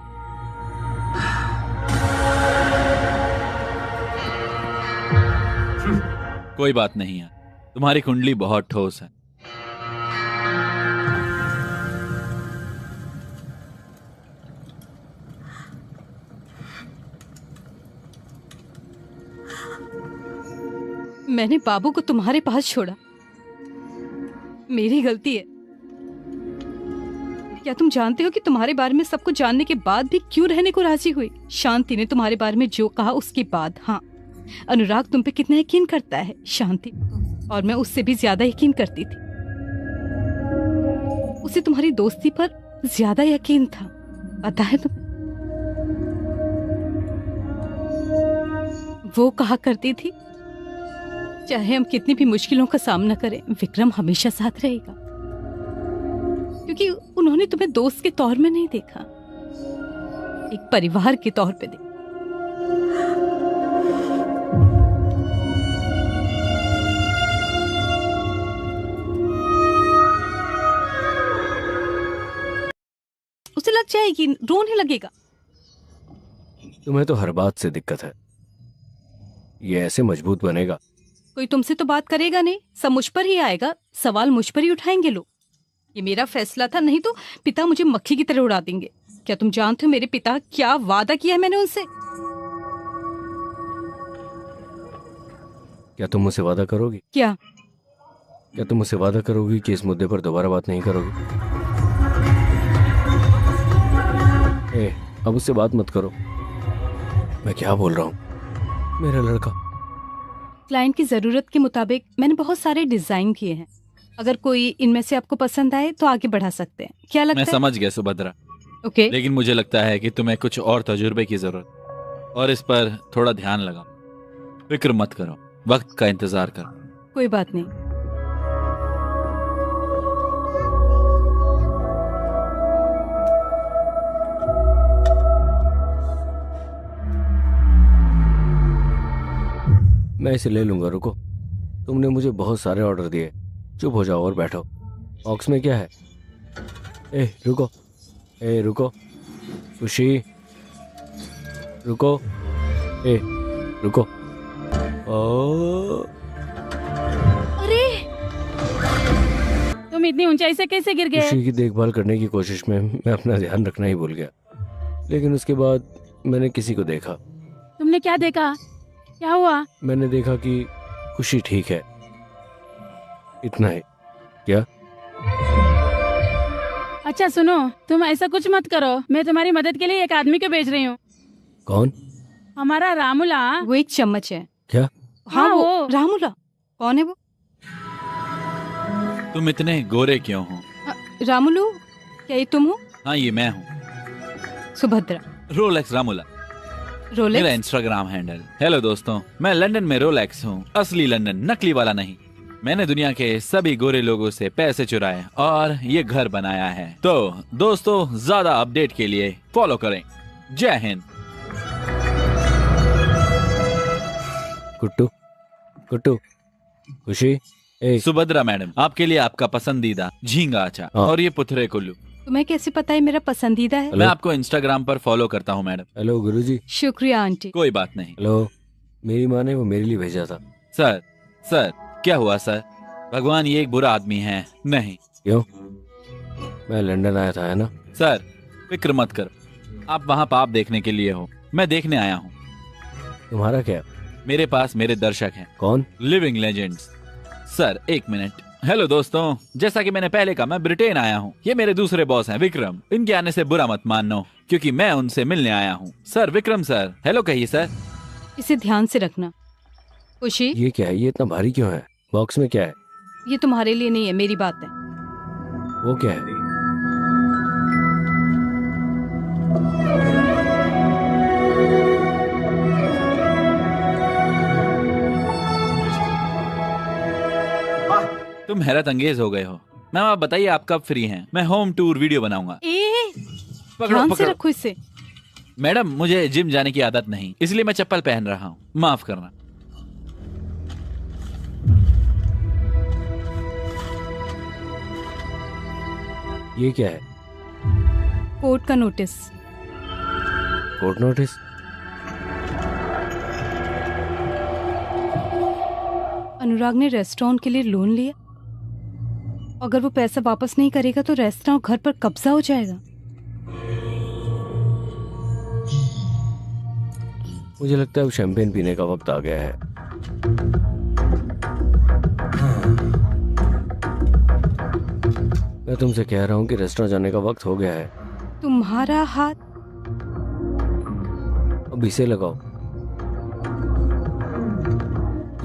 कोई बात नहीं यार, तुम्हारी कुंडली बहुत ठोस है। मैंने बाबू को तुम्हारे पास छोड़ा, मेरी गलती है। क्या तुम जानते हो कि तुम्हारे बारे में सब कुछ जानने के बाद भी क्यों रहने को राजी हुई? शांति ने तुम्हारे बारे में जो कहा उसके बाद। हाँ, अनुराग तुम पे कितना यकीन करता है शांति, और मैं उससे भी ज्यादा यकीन करती थी। उसे तुम्हारी दोस्ती पर ज्यादा यकीन था, पता है तुम्हें? वो कहा करती थी चाहे हम कितनी भी मुश्किलों का सामना करें, विक्रम हमेशा साथ रहेगा, क्योंकि उन्होंने तुम्हें दोस्त के तौर में नहीं देखा, एक परिवार के तौर पे देखा। उसे लग जाएगी, रोने लगेगा। तुम्हें तो हर बात से दिक्कत है, ये ऐसे मजबूत बनेगा? कोई तुमसे तो बात करेगा नहीं, सब मुझ पर ही आएगा, सवाल मुझ पर ही उठाएंगे लोग। ये मेरा फैसला था, नहीं तो पिता मुझे मक्खी की तरह उड़ा देंगे। क्या तुम जानते हो मेरे पिता क्या वादा किया है मैंने उनसे? क्या तुम मुझसे वादा करोगी? क्या? क्या तुम मुझसे वादा करोगी कि इस मुद्दे पर दोबारा बात नहीं करोगी? अब उससे बात मत करो। मैं क्या बोल रहा हूँ? मेरा लड़का। क्लाइंट की जरूरत के मुताबिक मैंने बहुत सारे डिजाइन किए हैं, अगर कोई इनमें से आपको पसंद आए तो आगे बढ़ा सकते हैं। क्या लगता मैं है? समझ गया सुभद्रा, ओके। लेकिन मुझे लगता है कि तुम्हें कुछ और तजुर्बे की जरूरत, और इस पर थोड़ा ध्यान लगाओ। फिक्र मत करो, वक्त का इंतजार करो। कोई बात नहीं। मैं इसे ले लूंगा, रुको। तुमने मुझे बहुत सारे ऑर्डर दिए, चुप हो जाओ और बैठो। बॉक्स में क्या है? रुको, रुको, खुशी, रुको, रुको। अरे तुम इतनी ऊंचाई से कैसे गिर गए? खुशी की देखभाल करने की कोशिश में मैं अपना ध्यान रखना ही भूल गया, लेकिन उसके बाद मैंने किसी को देखा। तुमने क्या देखा? क्या हुआ? मैंने देखा कि खुशी ठीक है, इतना ही। क्या? अच्छा सुनो, तुम ऐसा कुछ मत करो, मैं तुम्हारी मदद के लिए एक आदमी को भेज रही हूँ। कौन? हमारा रामुला। वो एक चम्मच है। क्या? हाँ वो रामुला। कौन है वो? तुम इतने गोरे क्यों हो? रामुलू, क्या ये तुम हो? हाँ ये मैं हूँ, सुभद्रा। रोलेक्स रामुला मेरा रोलेक्स? Instagram handle. हेलो दोस्तों, मैं लंदन में रोलेक्स हूँ, असली लंदन, नकली वाला नहीं। मैंने दुनिया के सभी गोरे लोगों से पैसे चुराए और ये घर बनाया है। तो दोस्तों, ज्यादा अपडेट के लिए फॉलो करें। जय हिंद। कुट्टू, कुट्टू, खुशी, सुभद्रा मैडम, आपके लिए आपका पसंदीदा झींगा अचार और ये पुथरे कुल्लू। तुम्हें कैसे पता है मेरा पसंदीदा है? मैं आपको इंस्टाग्राम पर फॉलो करता हूँ मैडम। हेलो गुरुजी। शुक्रिया आंटी। कोई बात नहीं। हेलो, मेरी माँ ने वो मेरे लिए भेजा था। सर, सर क्या हुआ सर? भगवान ये एक बुरा आदमी है। नहीं। क्यों? मैं लंदन आया था, है ना? सर फिक्र मत करो, आप वहाँ पाप देखने के लिए हो, मैं देखने आया हूँ। तुम्हारा क्या? मेरे पास मेरे दर्शक हैं। कौन? Living legends. सर एक मिनट। हेलो दोस्तों, जैसा कि मैंने पहले कहा, मैं ब्रिटेन आया हूँ। ये मेरे दूसरे बॉस हैं विक्रम। इनके आने से बुरा मत मानना, क्योंकि मैं उनसे मिलने आया हूँ। सर विक्रम सर, हेलो कहिए सर। इसे ध्यान से रखना। खुशी, ये क्या है? ये इतना भारी क्यों है? बॉक्स में क्या है? ये तुम्हारे लिए नहीं है, मेरी बात है। वो क्या है? तुम हैरत अंगेज हो गए हो। मैम आप बताइए आप कब फ्री हैं? मैं होम टूर वीडियो बनाऊंगा। पकड़ो ध्यान से पकड़ो। रखो इसे। मैडम मुझे जिम जाने की आदत नहीं, इसलिए मैं चप्पल पहन रहा हूँ, माफ करना। ये क्या है? कोर्ट का नोटिस। Court notice? अनुराग ने रेस्टोरेंट के लिए लोन लिया। अगर वो पैसा वापस नहीं करेगा तो रेस्टोरेंट घर पर कब्जा हो जाएगा। मुझे लगता है अब शैंपेन पीने का वक्त आ गया है। मैं तुमसे कह रहा हूँ कि रेस्टोरेंट जाने का वक्त हो गया है। तुम्हारा हाथ। अब इसे लगाओ।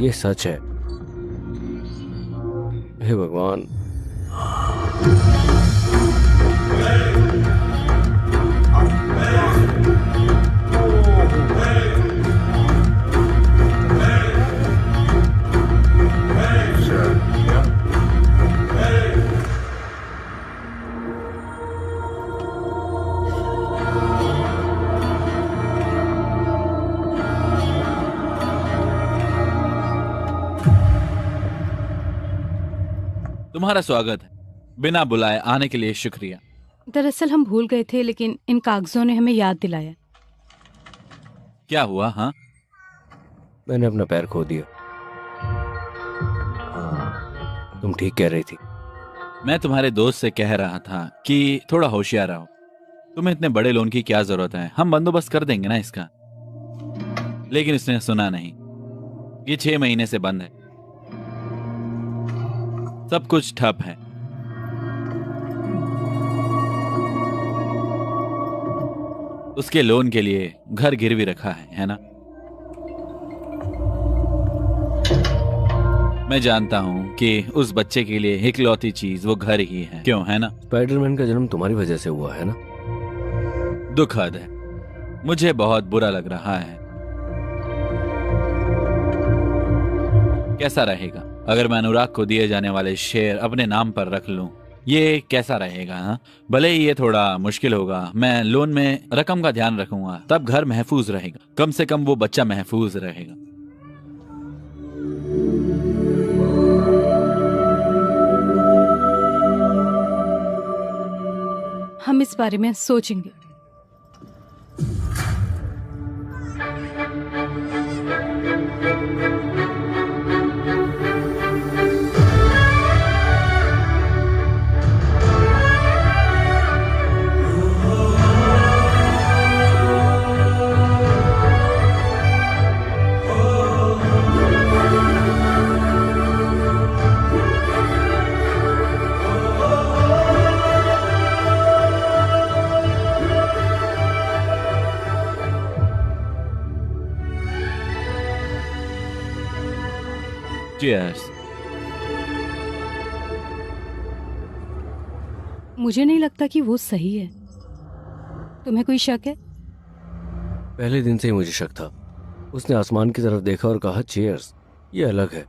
ये सच है। हे भगवान। तुम्हारा स्वागत है। बिना बुलाए आने के लिए शुक्रिया। दरअसल हम भूल गए थे, लेकिन इन कागजों ने हमें याद दिलाया। क्या हुआ? हाँ, मैंने अपना पैर खो दिया। तुम ठीक कह रही थी। मैं तुम्हारे दोस्त से कह रहा था कि थोड़ा होशियार रहो। तुम्हें इतने बड़े लोन की क्या जरूरत है, हम बंदोबस्त कर देंगे ना इसका। लेकिन इसने सुना नहीं। ये 6 महीने से बंद है, सब कुछ ठप है। उसके लोन के लिए घर गिरवी रखा है ना? मैं जानता हूं कि उस बच्चे के लिए इकलौती चीज वो घर ही है, क्यों, है ना? स्पाइडरमैन का जन्म तुम्हारी वजह से हुआ है ना? दुखद है, मुझे बहुत बुरा लग रहा है। कैसा रहेगा अगर मैं अनुराग को दिए जाने वाले शेयर अपने नाम पर रख लूं? ये कैसा रहेगा? हाँ, भले ही ये थोड़ा मुश्किल होगा। मैं लोन में रकम का ध्यान रखूंगा, तब घर महफूज रहेगा। कम से कम वो बच्चा महफूज रहेगा। हम इस बारे में सोचेंगे। Cheers. मुझे नहीं लगता कि वो सही है। तुम्हें कोई शक है? पहले दिन से ही मुझे शक था। उसने आसमान की तरफ देखा और कहा चीयर्स। ये अलग है,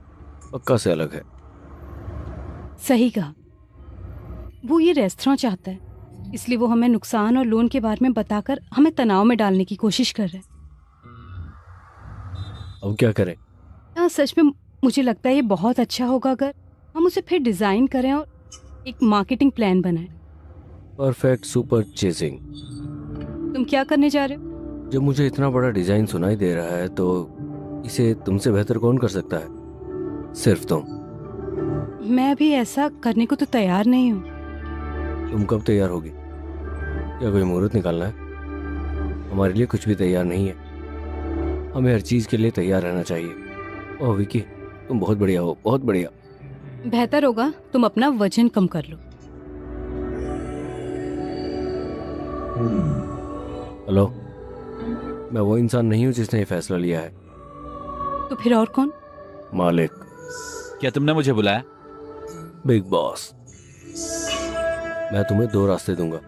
पक्का से अलग है। सही कहा। वो ये रेस्टोरेंट चाहता है, इसलिए वो हमें नुकसान और लोन के बारे में बताकर हमें तनाव में डालने की कोशिश कर रहा है। अब क्या करें? सच में मुझे लगता है ये बहुत अच्छा होगा अगर हम उसे फिर डिजाइन करें और एक मार्केटिंग प्लान बनाएं। Perfect super chasing. तुम क्या करने जा रहे हो? जब मुझे इतना बड़ा डिजाइन सुनाई दे रहा है तो इसे तुमसे बेहतर कौन कर सकता है? सिर्फ तुम। मैं अभी ऐसा करने को तो तैयार नहीं हूँ। तुम कब तैयार होगी? क्या कोई मुहूर्त निकालना है? हमारे लिए कुछ भी तैयार नहीं है। हमें हर चीज के लिए तैयार रहना चाहिए। ओह विकी, तुम बहुत बढ़िया हो, बहुत बढ़िया। बेहतर होगा तुम अपना वजन कम कर लो। हेलो, मैं वो इंसान नहीं हूँ जिसने ये फैसला लिया है। तो फिर और कौन? मालिक, क्या तुमने मुझे बुलाया? Big boss. मैं तुम्हें 2 रास्ते दूंगा।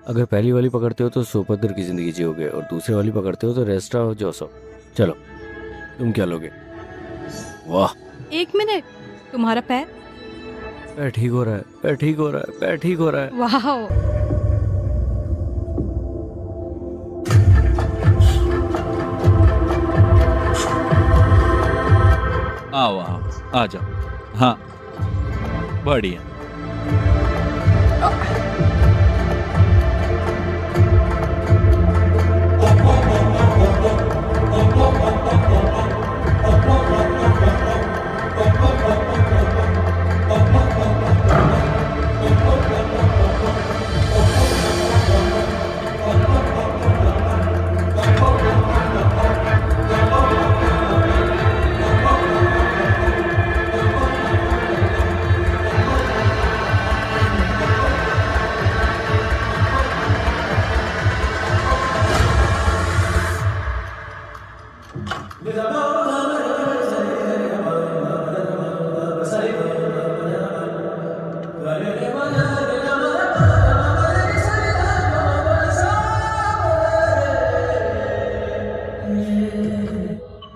अगर पहली वाली पकड़ते हो तो सुभद्र की जिंदगी जियोगे और दूसरी वाली पकड़ते हो तो रेस्टा और जोसफ। चलो, तुम क्या लोगे? वाह, 1 मिनट। तुम्हारा पैर? पैर ठीक हो रहा है, पैर ठीक हो रहा है, पैर ठीक हो रहा है। वाह, आओ आओ, आ जाओ। हाँ, बढ़िया।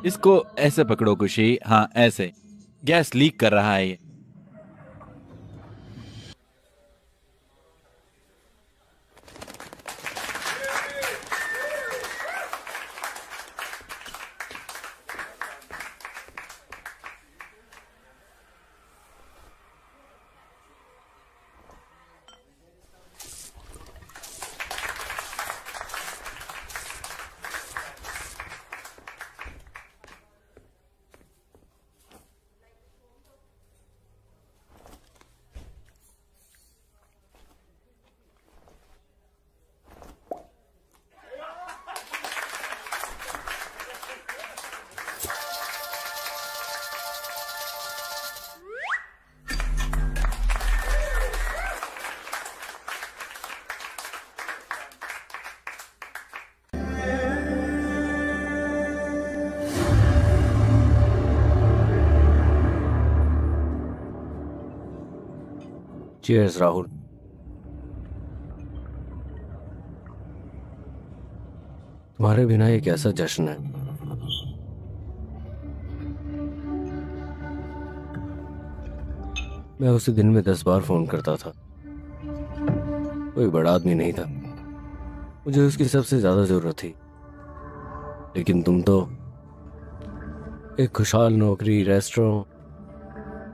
इसको ऐसे पकड़ो खुशी, हाँ ऐसे। गैस लीक कर रहा है ये। चीयर्स राहुल। तुम्हारे बिना एक ऐसा जश्न है। मैं उसे दिन में 10 बार फोन करता था। कोई बड़ा आदमी नहीं था, मुझे उसकी सबसे ज्यादा जरूरत थी। लेकिन तुम तो एक खुशहाल नौकरी, रेस्टोरेंट,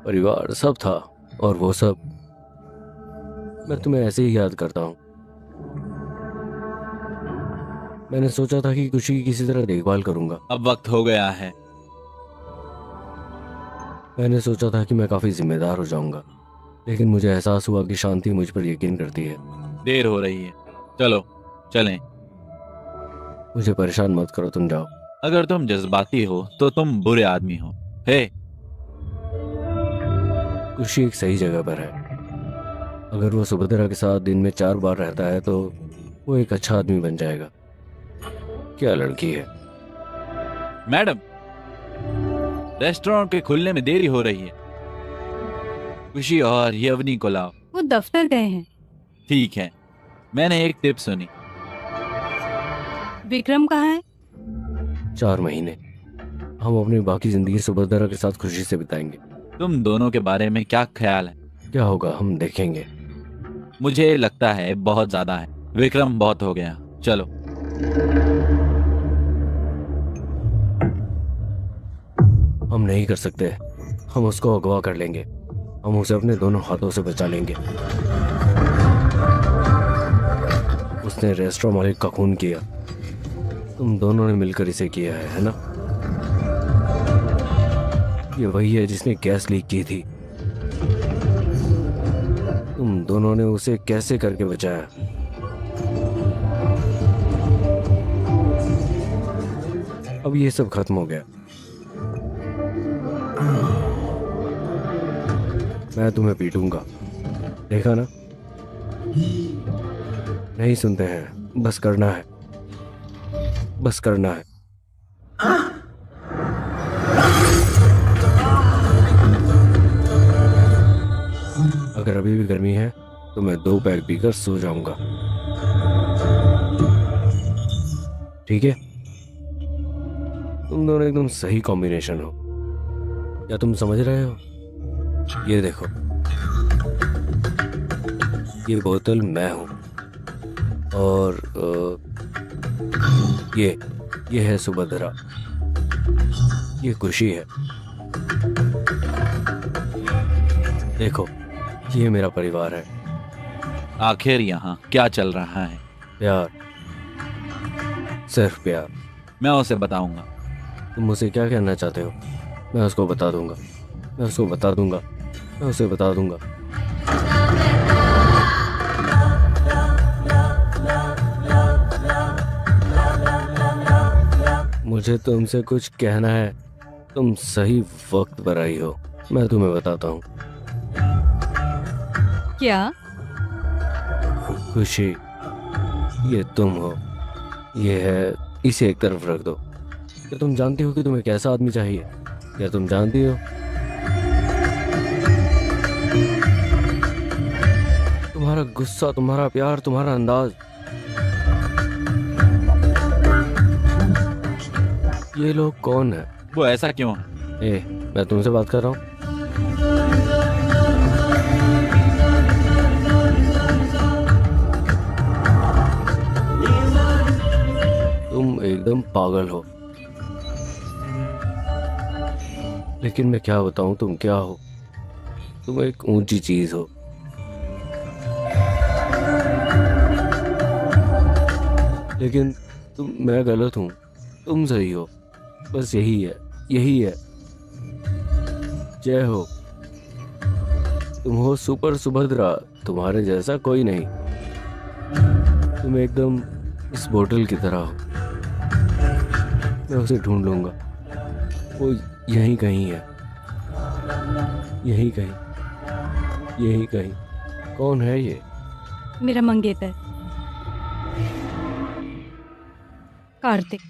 परिवार सब था, और वो सब मैं तुम्हें ऐसे ही याद करता हूँ। मैंने सोचा था कि खुशी की किसी तरह देखभाल करूंगा। अब वक्त हो गया है। मैंने सोचा था कि मैं काफी जिम्मेदार हो जाऊंगा, लेकिन मुझे एहसास हुआ कि शांति मुझ पर यकीन करती है। देर हो रही है, चलो चलें। मुझे परेशान मत करो, तुम जाओ। अगर तुम जज्बाती हो तो तुम बुरे आदमी हो। हे, खुशी एक सही जगह पर है। अगर वो सुभद्रा के साथ दिन में 4 बार रहता है तो वो एक अच्छा आदमी बन जाएगा। क्या लड़की है। मैडम, रेस्टोरेंट के खुलने में देरी हो रही है। खुशी और यवनी को लाओ। वो दफ्तर गए हैं। ठीक है, मैंने एक टिप सुनी। विक्रम कहाँ है? 4 महीने हम अपनी बाकी जिंदगी सुभद्रा के साथ खुशी से बिताएंगे। तुम दोनों के बारे में क्या ख्याल है? क्या होगा हम देखेंगे। मुझे लगता है बहुत ज्यादा है। विक्रम, बहुत हो गया, चलो। हम नहीं कर सकते। हम उसको अगवा कर लेंगे। हम उसे अपने दोनों हाथों से बचा लेंगे। उसने रेस्टोरेंट मालिक का खून किया। तुम दोनों ने मिलकर इसे किया है ना? ये वही है जिसने गैस लीक की थी। तुम दोनों ने उसे कैसे करके बचाया? अब ये सब खत्म हो गया। मैं तुम्हें पीटूंगा, देखा ना? नहीं सुनते हैं। बस करना है, बस करना है। अगर अभी भी गर्मी है तो मैं 2 पैक पीकर सो जाऊंगा। ठीक है? तुम दोनों एकदम सही कॉम्बिनेशन हो। क्या तुम समझ रहे हो? ये देखो। ये बोतल मैं हूँ और ये है सुभद्रा, ये खुशी है। देखो, ये मेरा परिवार है। आखिर यहाँ क्या चल रहा है? प्यार, सिर्फ प्यार। मैं उसे बताऊंगा। तुम मुझसे क्या कहना चाहते हो? मैं उसको बता दूंगा, मैं उसको बता दूंगा, मैं उसे बता दूंगा। मुझे तुमसे कुछ कहना है। तुम सही वक्त पर आई हो। मैं तुम्हें बताता हूँ। क्या? खुशी, ये तुम हो। ये है, इसे एक तरफ रख दो। क्या तुम जानती हो कि तुम्हें कैसा आदमी चाहिए? क्या तुम जानती हो? तुम्हारा गुस्सा, तुम्हारा प्यार, तुम्हारा अंदाज, ये लोग कौन है? वो ऐसा क्यों है? मैं तुमसे बात कर रहा हूँ। तुम एकदम पागल हो। लेकिन मैं क्या बताऊं, तुम क्या हो? तुम एक ऊंची चीज हो। लेकिन मैं गलत हूं, तुम सही हो। बस यही है, यही है। जय हो। तुम हो सुपर सुभद्रा, तुम्हारे जैसा कोई नहीं। तुम एकदम इस बोतल की तरह हो। मैं उसे ढूंढ लूंगा। वो यहीं कहीं है, यहीं कहीं, यहीं कहीं। कौन है ये? मेरा मंगेतर कार्तिक।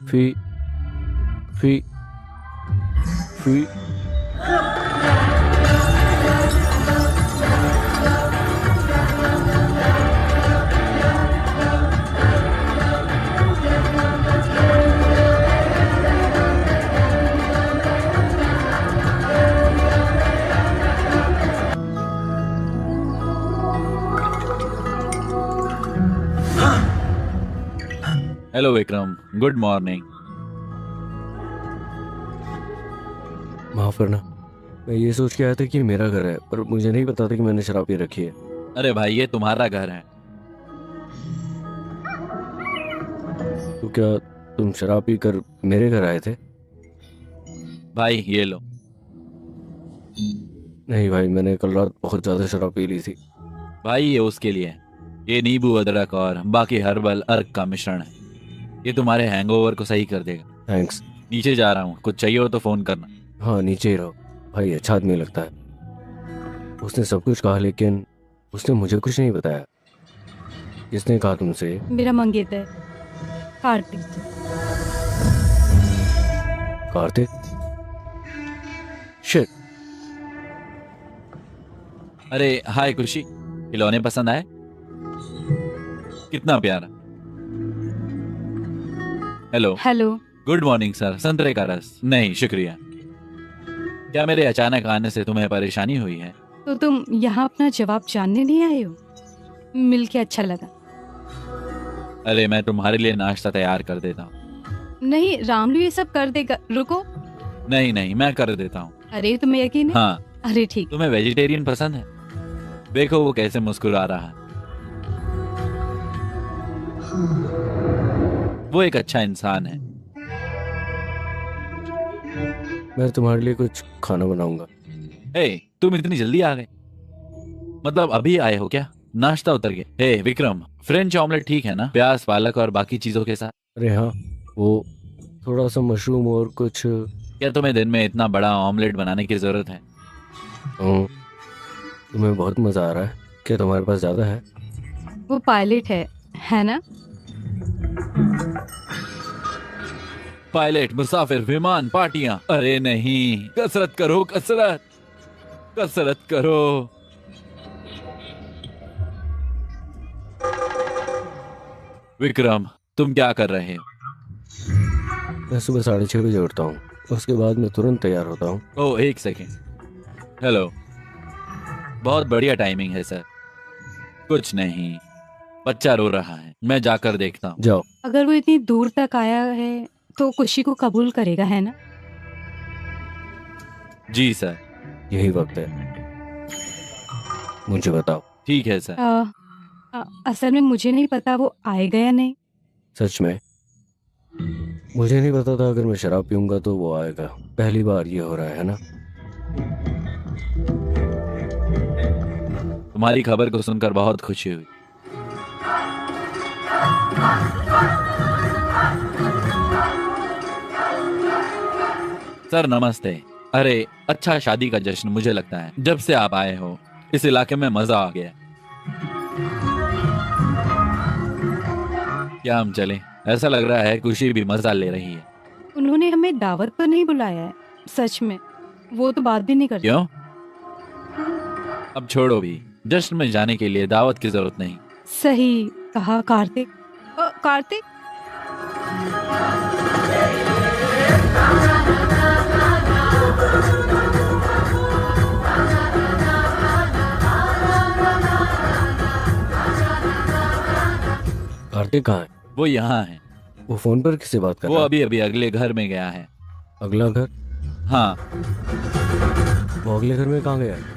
फी फी फी हेलो विक्रम, गुड मॉर्निंग। माफ करना, मैं ये सोच के आया था कि मेरा घर है, पर मुझे नहीं पता था कि मैंने शराब पी रखी है। अरे भाई, ये तुम्हारा घर है। तो क्या तुम शराब पी कर मेरे घर आए थे? भाई ये लो। नहीं भाई, मैंने कल रात बहुत ज्यादा शराब पी ली थी। भाई ये उसके लिए है। ये नींबू, अदरक और बाकी हर्बल अर्क का मिश्रण है। ये तुम्हारे हैंगओवर को सही कर देगा। थैंक्स। नीचे जा रहा हूँ, कुछ चाहिए हो तो फोन करना। हाँ, नीचे ही रहो। भाई अच्छा आदमी लगता है। उसने सब कुछ कहा, लेकिन उसने मुझे कुछ नहीं बताया। किसने कहा तुमसे? मेरा मंगेतर कार्तिक। कार्तिक? शिट। अरे हाय खुशी, खिलौने पसंद आए? कितना प्यारा। Hello. Hello. Good morning sir. संतरे का रस? नहीं शुक्रिया। क्या मेरे अचानक आने से तुम्हें परेशानी हुई है? तो तुम यहाँ अपना जवाब जानने नहीं आए हो? मिलके अच्छा लगा। अरे मैं तुम्हारे लिए नाश्ता तैयार कर देता हूँ। नहीं, रामलू ये सब कर देगा। रुको। नहीं नहीं, मैं कर देता हूँ। अरे तुम्हें यकीन है? हाँ। अरे ठीक। तुम्हें वेजिटेरियन पसंद है? देखो वो कैसे मुस्कुरा रहा है। वो एक अच्छा इंसान है। मैं तुम्हारे लिए कुछ खाना बनाऊंगा। हे, तुम इतनी जल्दी आ गए? मतलब अभी आए हो क्या? नाश्ता उतर गया। हे विक्रम, फ्रेंच ऑमलेट ठीक है ना? प्याज, पालक और बाकी चीजों के साथ। अरे हाँ, वो थोड़ा सा मशरूम और कुछ। क्या तुम्हें दिन में इतना बड़ा ऑमलेट बनाने की जरूरत है? तुम्हें बहुत मजा आ रहा है। क्या तुम्हारे पास ज्यादा है? वो पायलट है ना? पायलट, मुसाफिर, विमान, पार्टियां। अरे नहीं, कसरत करो, कसरत कसरत करो। विक्रम, तुम क्या कर रहे हो? मैं सुबह 6:30 बजे उठता हूँ, उसके बाद मैं तुरंत तैयार होता हूँ। ओह, एक सेकेंड। हेलो, बहुत बढ़िया टाइमिंग है सर। कुछ नहीं, बच्चा रो रहा है, मैं जाकर देखता हूँ। जाओ। अगर वो इतनी दूर तक आया है तो खुशी को कबूल करेगा, है ना? जी सर। यही वक्त है, मुझे बताओ। ठीक है सर। असल में मुझे नहीं पता वो आएगा या नहीं। सच में मुझे नहीं पता था, अगर मैं शराब पीऊंगा तो वो आएगा। पहली बार ये हो रहा है ना? तुम्हारी खबर को सुनकर बहुत खुशी हुई। सर नमस्ते। अरे अच्छा, शादी का जश्न। मुझे लगता है जब से आप आए हो इस इलाके में मजा आ गया। क्या हम चलें? ऐसा लग रहा है खुशी भी मजा ले रही है। उन्होंने हमें दावत पर नहीं बुलाया है। सच में वो तो बात भी नहीं करते। क्यों? अब छोड़ो भी, जश्न में जाने के लिए दावत की जरूरत नहीं। सही कहा कार्तिक। कार्तिक, कार्तिक कहाँ है? वो यहाँ है। वो फोन पर किससे बात कर वो रहा है? अभी अभी अगले घर में गया है। अगला घर? हाँ। वो अगले घर में कहाँ गया है?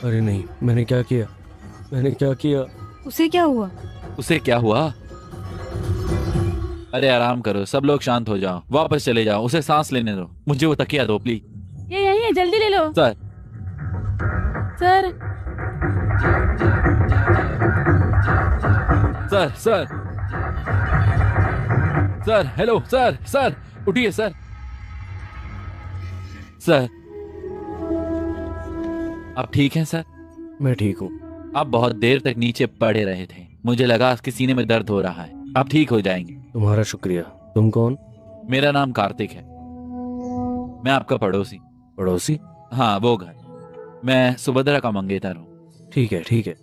अरे नहीं, मैंने क्या किया? मैंने क्या किया? उसे क्या हुआ? उसे क्या हुआ? अरे आराम करो, सब लोग शांत हो जाओ, वापस चले जाओ, उसे सांस लेने दो। मुझे वो तकिया दो प्लीज। ये यही है, जल्दी ले लो। Sir. Sir sir sir sir, hello sir. Sir उठिए सर। सर आप ठीक हैं सर? मैं ठीक हूँ। आप बहुत देर तक नीचे पड़े रहे थे, मुझे लगा आपके सीने में दर्द हो रहा है। आप ठीक हो जाएंगे। तुम्हारा शुक्रिया। तुम कौन? मेरा नाम कार्तिक है, मैं आपका पड़ोसी। पड़ोसी? हाँ, वो घर। मैं सुभद्रा का मंगेतर हूँ। ठीक है ठीक है,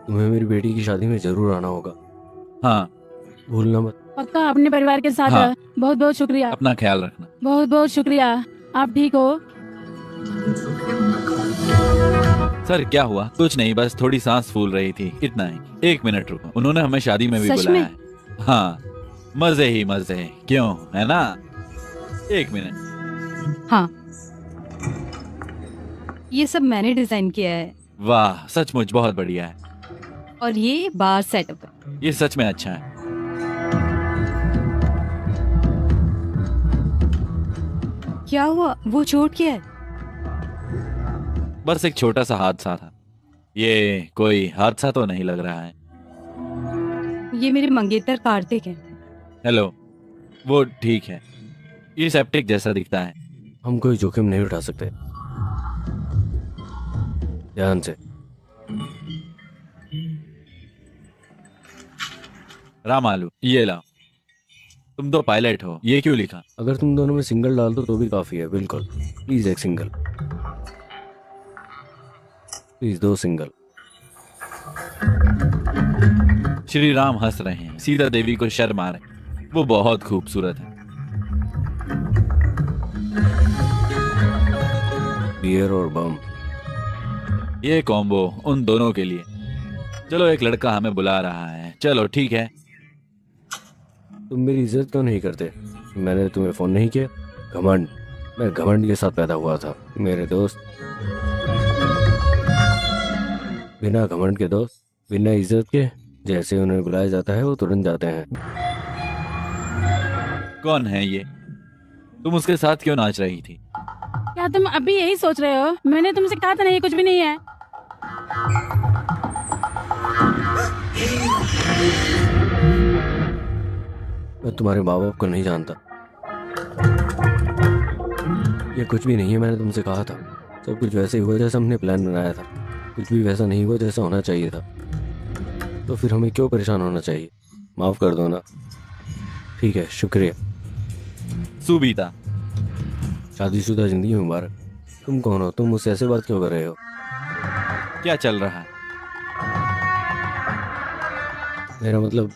तुम्हें मेरी बेटी की शादी में जरूर आना होगा। हाँ, भूलना मत। पक्का अपने परिवार के साथ। हाँ। बहुत बहुत शुक्रिया। अपना ख्याल रखना। बहुत बहुत शुक्रिया। आप ठीक हो? सर क्या हुआ? कुछ नहीं, बस थोड़ी सांस फूल रही थी, इतना ही। 1 मिनट रुको, उन्होंने हमें शादी में भी सच बुलाया में? है। हाँ, मजे ही मजे, क्यों, है ना? 1 मिनट। हाँ, ये सब मैंने डिजाइन किया है वाह, सचमुच बहुत बढ़िया है। और ये बार सेटअप है। ये सच में अच्छा है। क्या हुआ? वो चोट क्या है? बस एक छोटा सा हादसा था। ये कोई हादसा तो नहीं लग रहा है। ये मेरे मंगेतर कार्तिक है। हेलो, वो ठीक है, ये सेप्टिक जैसा दिखता है। हम कोई जोखिम नहीं उठा सकते। ध्यान से। राम आलू, ये लाओ। तुम तो पायलट हो, ये क्यों लिखा? अगर तुम दोनों में सिंगल डाल दो तो भी काफी है। बिल्कुल, प्लीज एक single, please 2 single. Shri Ram हंस रहे हैं, सीता देवी को शर्म आ रही, वो बहुत खूबसूरत है। बियर और बम, ये कॉम्बो उन दोनों के लिए। चलो, एक लड़का हमें बुला रहा है। चलो ठीक है। तुम मेरी इज्जत क्यों नहीं करते? मैंने तुम्हें फोन नहीं किया? घमंड, मैं घमंड के साथ पैदा हुआ था मेरे दोस्त। बिना घमंड के दोस्त, बिना इज्जत के, जैसे उन्हें बुलाया जाता है वो तुरंत जाते हैं। कौन है ये? तुम उसके साथ क्यों नाच रही थी? क्या तुम अभी यही सोच रहे हो? मैंने तुमसे कहा था ना, ये कुछ भी नहीं है। मैं तुम्हारे माँ बाप को नहीं जानता। ये कुछ भी नहीं है, मैंने तुमसे कहा था। सब कुछ वैसे ही हुआ जैसा हमने प्लान बनाया था। कुछ भी वैसा नहीं हुआ जैसा होना चाहिए था। तो फिर हमें क्यों परेशान होना चाहिए? माफ़ कर दो ना। ठीक है, शुक्रिया। सुबीता, शादीशुदा जिंदगी मुबारक। तुम कौन हो? तुम मुझसे ऐसे बात क्यों कर रहे हो? क्या चल रहा है? मेरा मतलब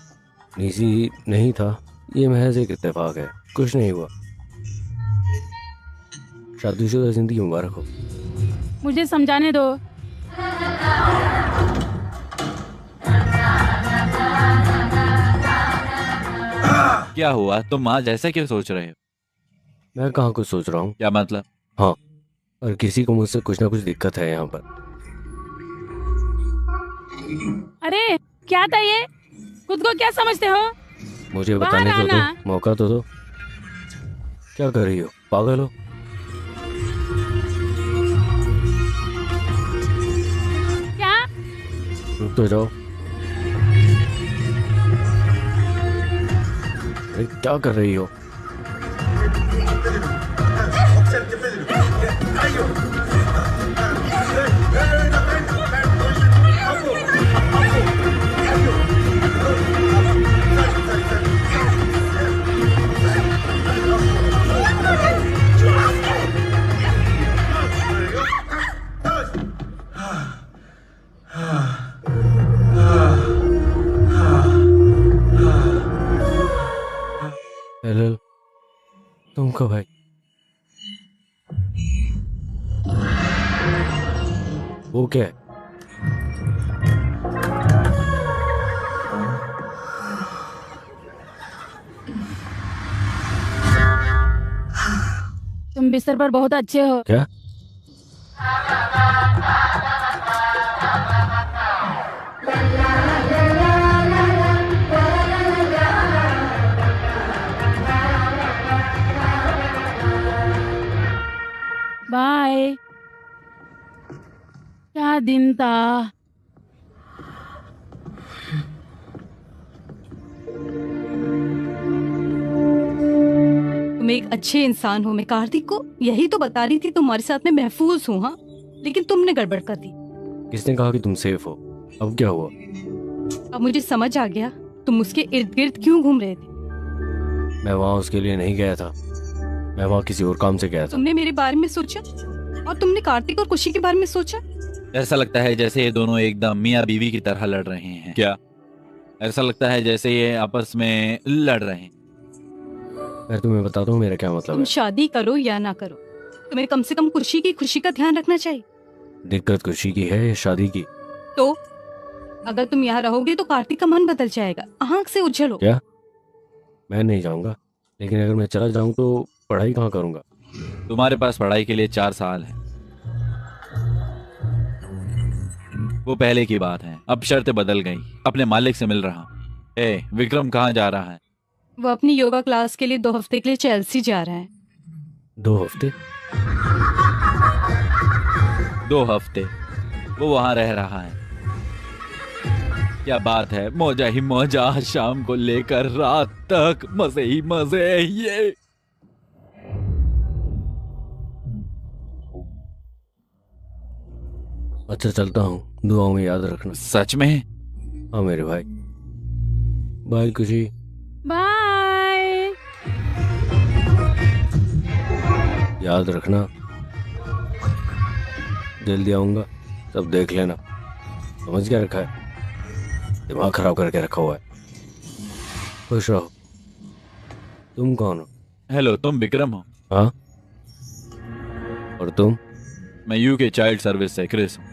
निजी नहीं था, ये महज एक इत्तेफाक है, कुछ नहीं हुआ। शादीशुदा जिंदगी मुबारक हो। मुझे समझाने दो। क्या हुआ? तुम आज ऐसा क्यों सोच रहे हो? मैं कहाँ कुछ सोच रहा हूँ। क्या मतलब? हाँ, और किसी को मुझसे कुछ ना कुछ दिक्कत है यहाँ पर। अरे क्या था ये? खुद को क्या समझते हो? मुझे बाहर बताने तो आना। दो, मौका तो दो। क्या कर रही हो? पागल हो? क्या? रुक तो जाओ। अरे क्या कर रही हो? हेलो, तुम कब भाई? वो क्या है? तुम बिस्तर पर बहुत अच्छे हो। क्या? बाय। क्या दिन था। तुम एक अच्छे इंसान हो। मैं कार्तिक को यही तो बता रही थी, तुम्हारे साथ में महफूज हूँ। हाँ, लेकिन तुमने गड़बड़ कर दी। किसने कहा कि तुम सेफ हो? अब क्या हुआ? अब मुझे समझ आ गया तुम उसके इर्द गिर्द क्यों घूम रहे थे। मैं वहाँ उसके लिए नहीं गया था, मैं वहाँ किसी और काम से गया था। तुमने मेरे बारे में सोचा और तुमने कार्तिक और खुशी के बारे में सोचा। ऐसा लगता है जैसे ये दोनों एकदम मियाँ बीवी की तरह लड़ रहे हैं। क्या? ऐसा लगता है जैसे ये आपस में लड़ रहे हैं। मैं तुम्हें बताता हूँ मेरा क्या मतलब तुम है। शादी करो या ना करो, तुम्हें कम से कम खुशी की खुशी का ध्यान रखना चाहिए। दिक्कत खुशी की है या शादी की? तो अगर तुम यहाँ रहोगे तो कार्तिक का मन बदल जाएगा। आंख से उछलो। क्या? मैं नहीं जाऊंगा, लेकिन अगर मैं चला जाऊं तो पढ़ाई कहाँ करूंगा? तुम्हारे पास पढ़ाई के लिए 4 साल है। वो पहले की बात है, अब शर्तें बदल गई। अपने मालिक से मिल रहा। विक्रम कहाँ जा रहा है? वो अपनी योगा क्लास के लिए 2 हफ्ते के लिए चेल्सी जा रहा है। 2 हफ्ते? 2 हफ्ते वो वहां रह रहा है। क्या बात है, मौजा ही मौजा, शाम को लेकर रात तक मजे ही मजे। ये अच्छा चलता हूँ, दुआओं में याद रखना। सच में? हाँ मेरे भाई। बाय खुशी। बाय। याद रखना, जल्दी आऊंगा, सब देख लेना। समझ क्या रखा है? दिमाग खराब करके रखा हुआ है। खुश रहो। तुम कौन हो? हेलो, तुम विक्रम हो? हाँ, और तुम? मैं यूके चाइल्ड सर्विस से क्रिस हूँ।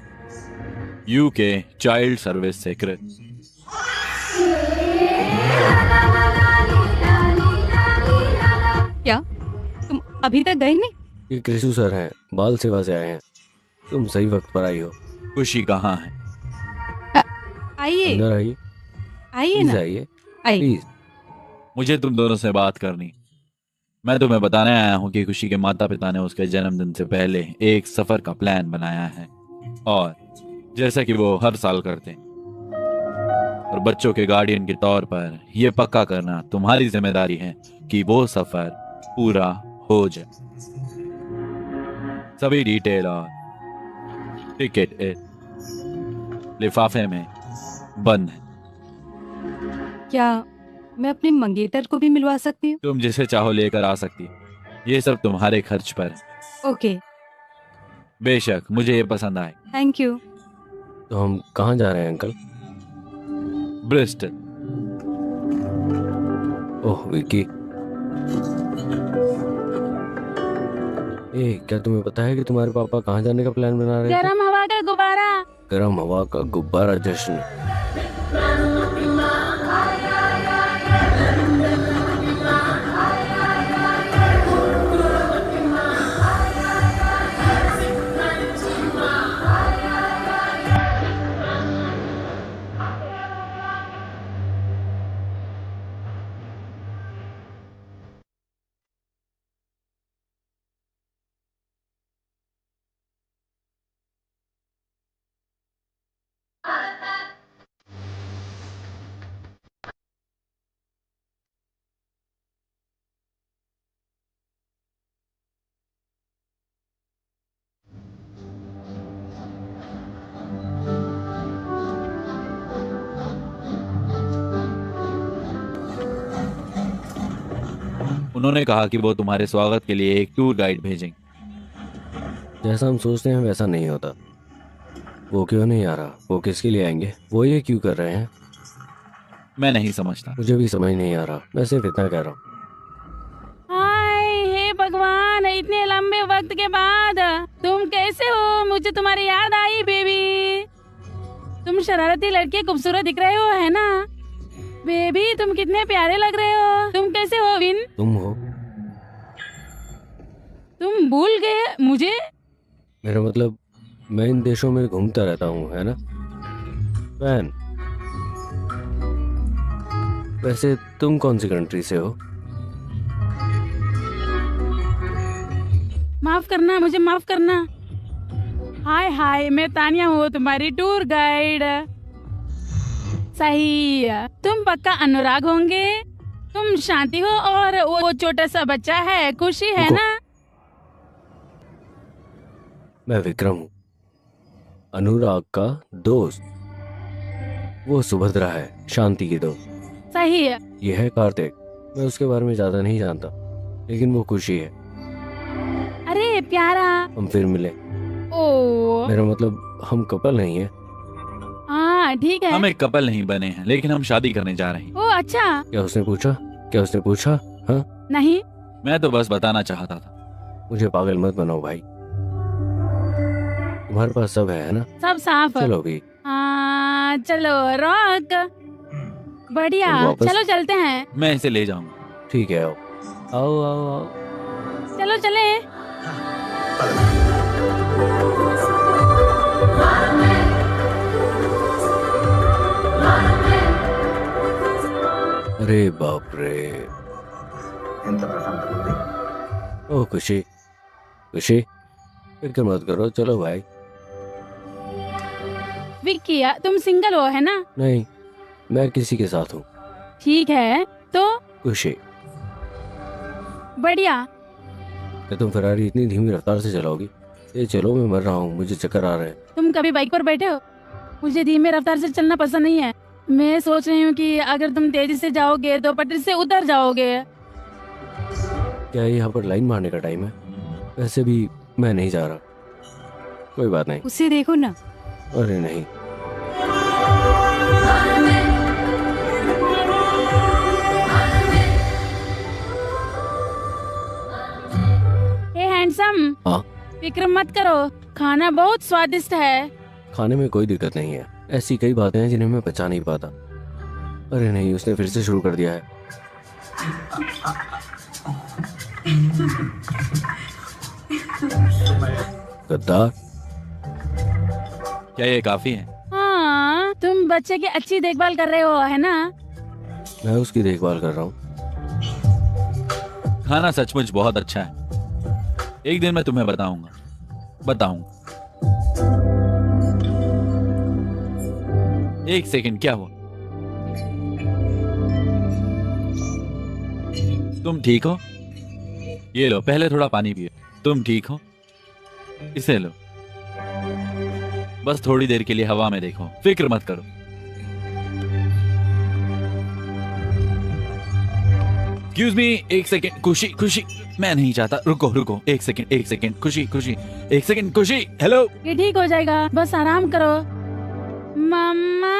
यूके चाइल्ड सर्विस से क्रिस। क्या तुम अभी तक गए नहीं? ये कृषि सर हैं, बाल सेवा से आए हैं। तुम सही वक्त पर आई हो। खुशी कहाँ है? आइए अंदर आइए, आइए प्लीज ना, आइए, आइए। प्लीज। मुझे तुम दोनों से बात करनी। मैं तुम्हें बताने आया हूँ कि खुशी के माता पिता ने उसके जन्मदिन से पहले एक सफर का प्लान बनाया है, और जैसा कि वो हर साल करते हैं, और बच्चों के गार्डियन के तौर पर यह पक्का करना तुम्हारी जिम्मेदारी है कि वो सफर पूरा हो जाए। सभी डिटेल और टिकट लिफाफे में बंद है। क्या मैं अपने मंगेतर को भी मिलवा सकती हूँ? तुम जिसे चाहो लेकर आ सकती हो। ये सब तुम्हारे खर्च पर है। ओके, बेशक मुझे ये पसंद आए। Thank you. तो हम कहाँ जा रहे हैं अंकल? ब्रिस्टल। ओह विकी, क्या तुम्हें पता है कि तुम्हारे पापा कहाँ जाने का प्लान बना रहे थे? गरम हवा का गुब्बारा। गर्म हवा का गुब्बारा जश्न। उन्होंने कहा कि वो तुम्हारे स्वागत के लिए एक टूर गाइड भेजेंगे। जैसा हम सोचते हैं वैसा नहीं होता। वो क्यों नहीं आ रहा? वो किसके लिए आएंगे? वो ये क्यों कर रहे हैं? मैं नहीं समझता। मुझे भी समझ नहीं आ रहा। मैं सिर्फ इतना कह रहा हूँ। हाय हे भगवान, इतने लंबे वक्त के बाद तुम कैसे हो? मुझे तुम्हारी याद आई बेबी। तुम शरारती लड़के खूबसूरत दिख रहे हो, है ना? बेबी तुम कितने प्यारे लग रहे हो। तुम कैसे हो विन? तुम हो? तुम भूल गए मुझे? मेरा मतलब मैं इन देशों में घूमता रहता हूँ, है ना वैन? वैसे तुम कौन सी कंट्री से हो? माफ करना, मुझे माफ करना। हाय हाय, मैं तानिया हूँ, तुम्हारी टूर गाइड। सही, तुम पक्का अनुराग होंगे। तुम शांति हो और वो छोटा सा बच्चा है खुशी, है ना? मैं विक्रम हूँ, अनुराग का दोस्त। वो सुभद्रा है, शांति की दोस्त। सही है। ये है कार्तिक। मैं उसके बारे में ज्यादा नहीं जानता, लेकिन वो खुशी है। अरे प्यारा। हम फिर मिले। ओ मेरा मतलब हम कपल नहीं है। हाँ ठीक है। हम एक कपल नहीं बने हैं, लेकिन हम शादी करने जा रहे हैं। ओ अच्छा। क्या उसने पूछा? क्या उसने पूछा? हाँ, नहीं। मैं तो बस बताना चाहता था। मुझे पागल मत बनाओ भाई। तुम्हारे पास सब है ना? सब साफ। चलो भी। हाँ चलो रॉक। बढ़िया, तुम वापस- चलो चलते हैं। मैं इसे ले जाऊंगा। ठीक है, आओ आओ आओ आओ। चलो चले। अरे बाप रे। ओ खुशी, खुशी फिक्र मत करो, चलो भाई। विक्की तुम सिंगल हो, है ना? नहीं, मैं किसी के साथ हूँ। ठीक है तो खुशी, बढ़िया। क्या तुम फरारी इतनी धीमी रफ्तार से चलाओगी? ये चलो, मैं मर रहा हूँ, मुझे चक्कर आ रहे हैं। तुम कभी बाइक पर बैठे हो? मुझे धीमे रफ्तार से चलना पसंद नहीं है। मैं सोच रही हूँ कि अगर तुम तेजी से जाओगे तो पटरी से उतर जाओगे। क्या यहाँ पर लाइन मारने का टाइम है? वैसे भी मैं नहीं जा रहा। कोई बात नहीं। उसे देखो ना। अरे नहीं। हे हैंडसम। हाँ? फिक्र मत करो, खाना बहुत स्वादिष्ट है। खाने में कोई दिक्कत नहीं है। ऐसी कई बातें हैं जिन्हें मैं बचा नहीं पाता। अरे नहीं, उसने फिर से शुरू कर दिया है। गद्दार। क्या ये काफी है? हाँ, तुम बच्चे की अच्छी देखभाल कर रहे हो, है ना? मैं उसकी देखभाल कर रहा हूँ। खाना सचमुच बहुत अच्छा है। एक दिन मैं तुम्हें बताऊंगा। एक सेकंड, क्या हुआ? तुम ठीक हो? ये लो, पहले थोड़ा पानी पियो। तुम ठीक हो? इसे लो। बस थोड़ी देर के लिए हवा में देखो, फिक्र मत करो। एक्सक्यूज मी, एक सेकेंड। खुशी खुशी, मैं नहीं चाहता। रुको रुको, एक सेकेंड। खुशी खुशी, एक सेकेंड। खुशी, हेलो। ये ठीक हो जाएगा, बस आराम करो। मम्मा,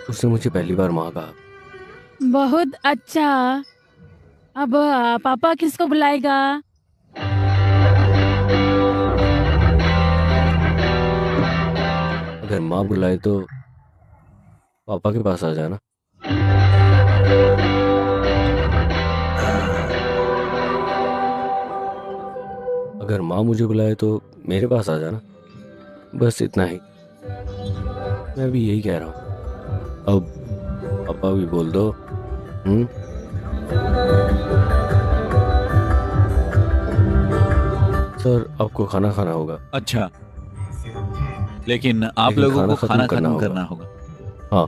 उसने मुझे पहली बार माँ कहा। बहुत अच्छा। अब पापा किसको बुलाएगा? अगर माँ बुलाए तो पापा के पास आ जाना। अगर माँ मुझे बुलाए तो मेरे पास आ जाना। बस इतना ही, मैं भी यही कह रहा हूँ। अब पापा भी बोल दो। सर, आपको खाना खाना होगा। अच्छा, लेकिन आप लेकिन लोगों को खत्म खाना खत्म करना होगा। हाँ,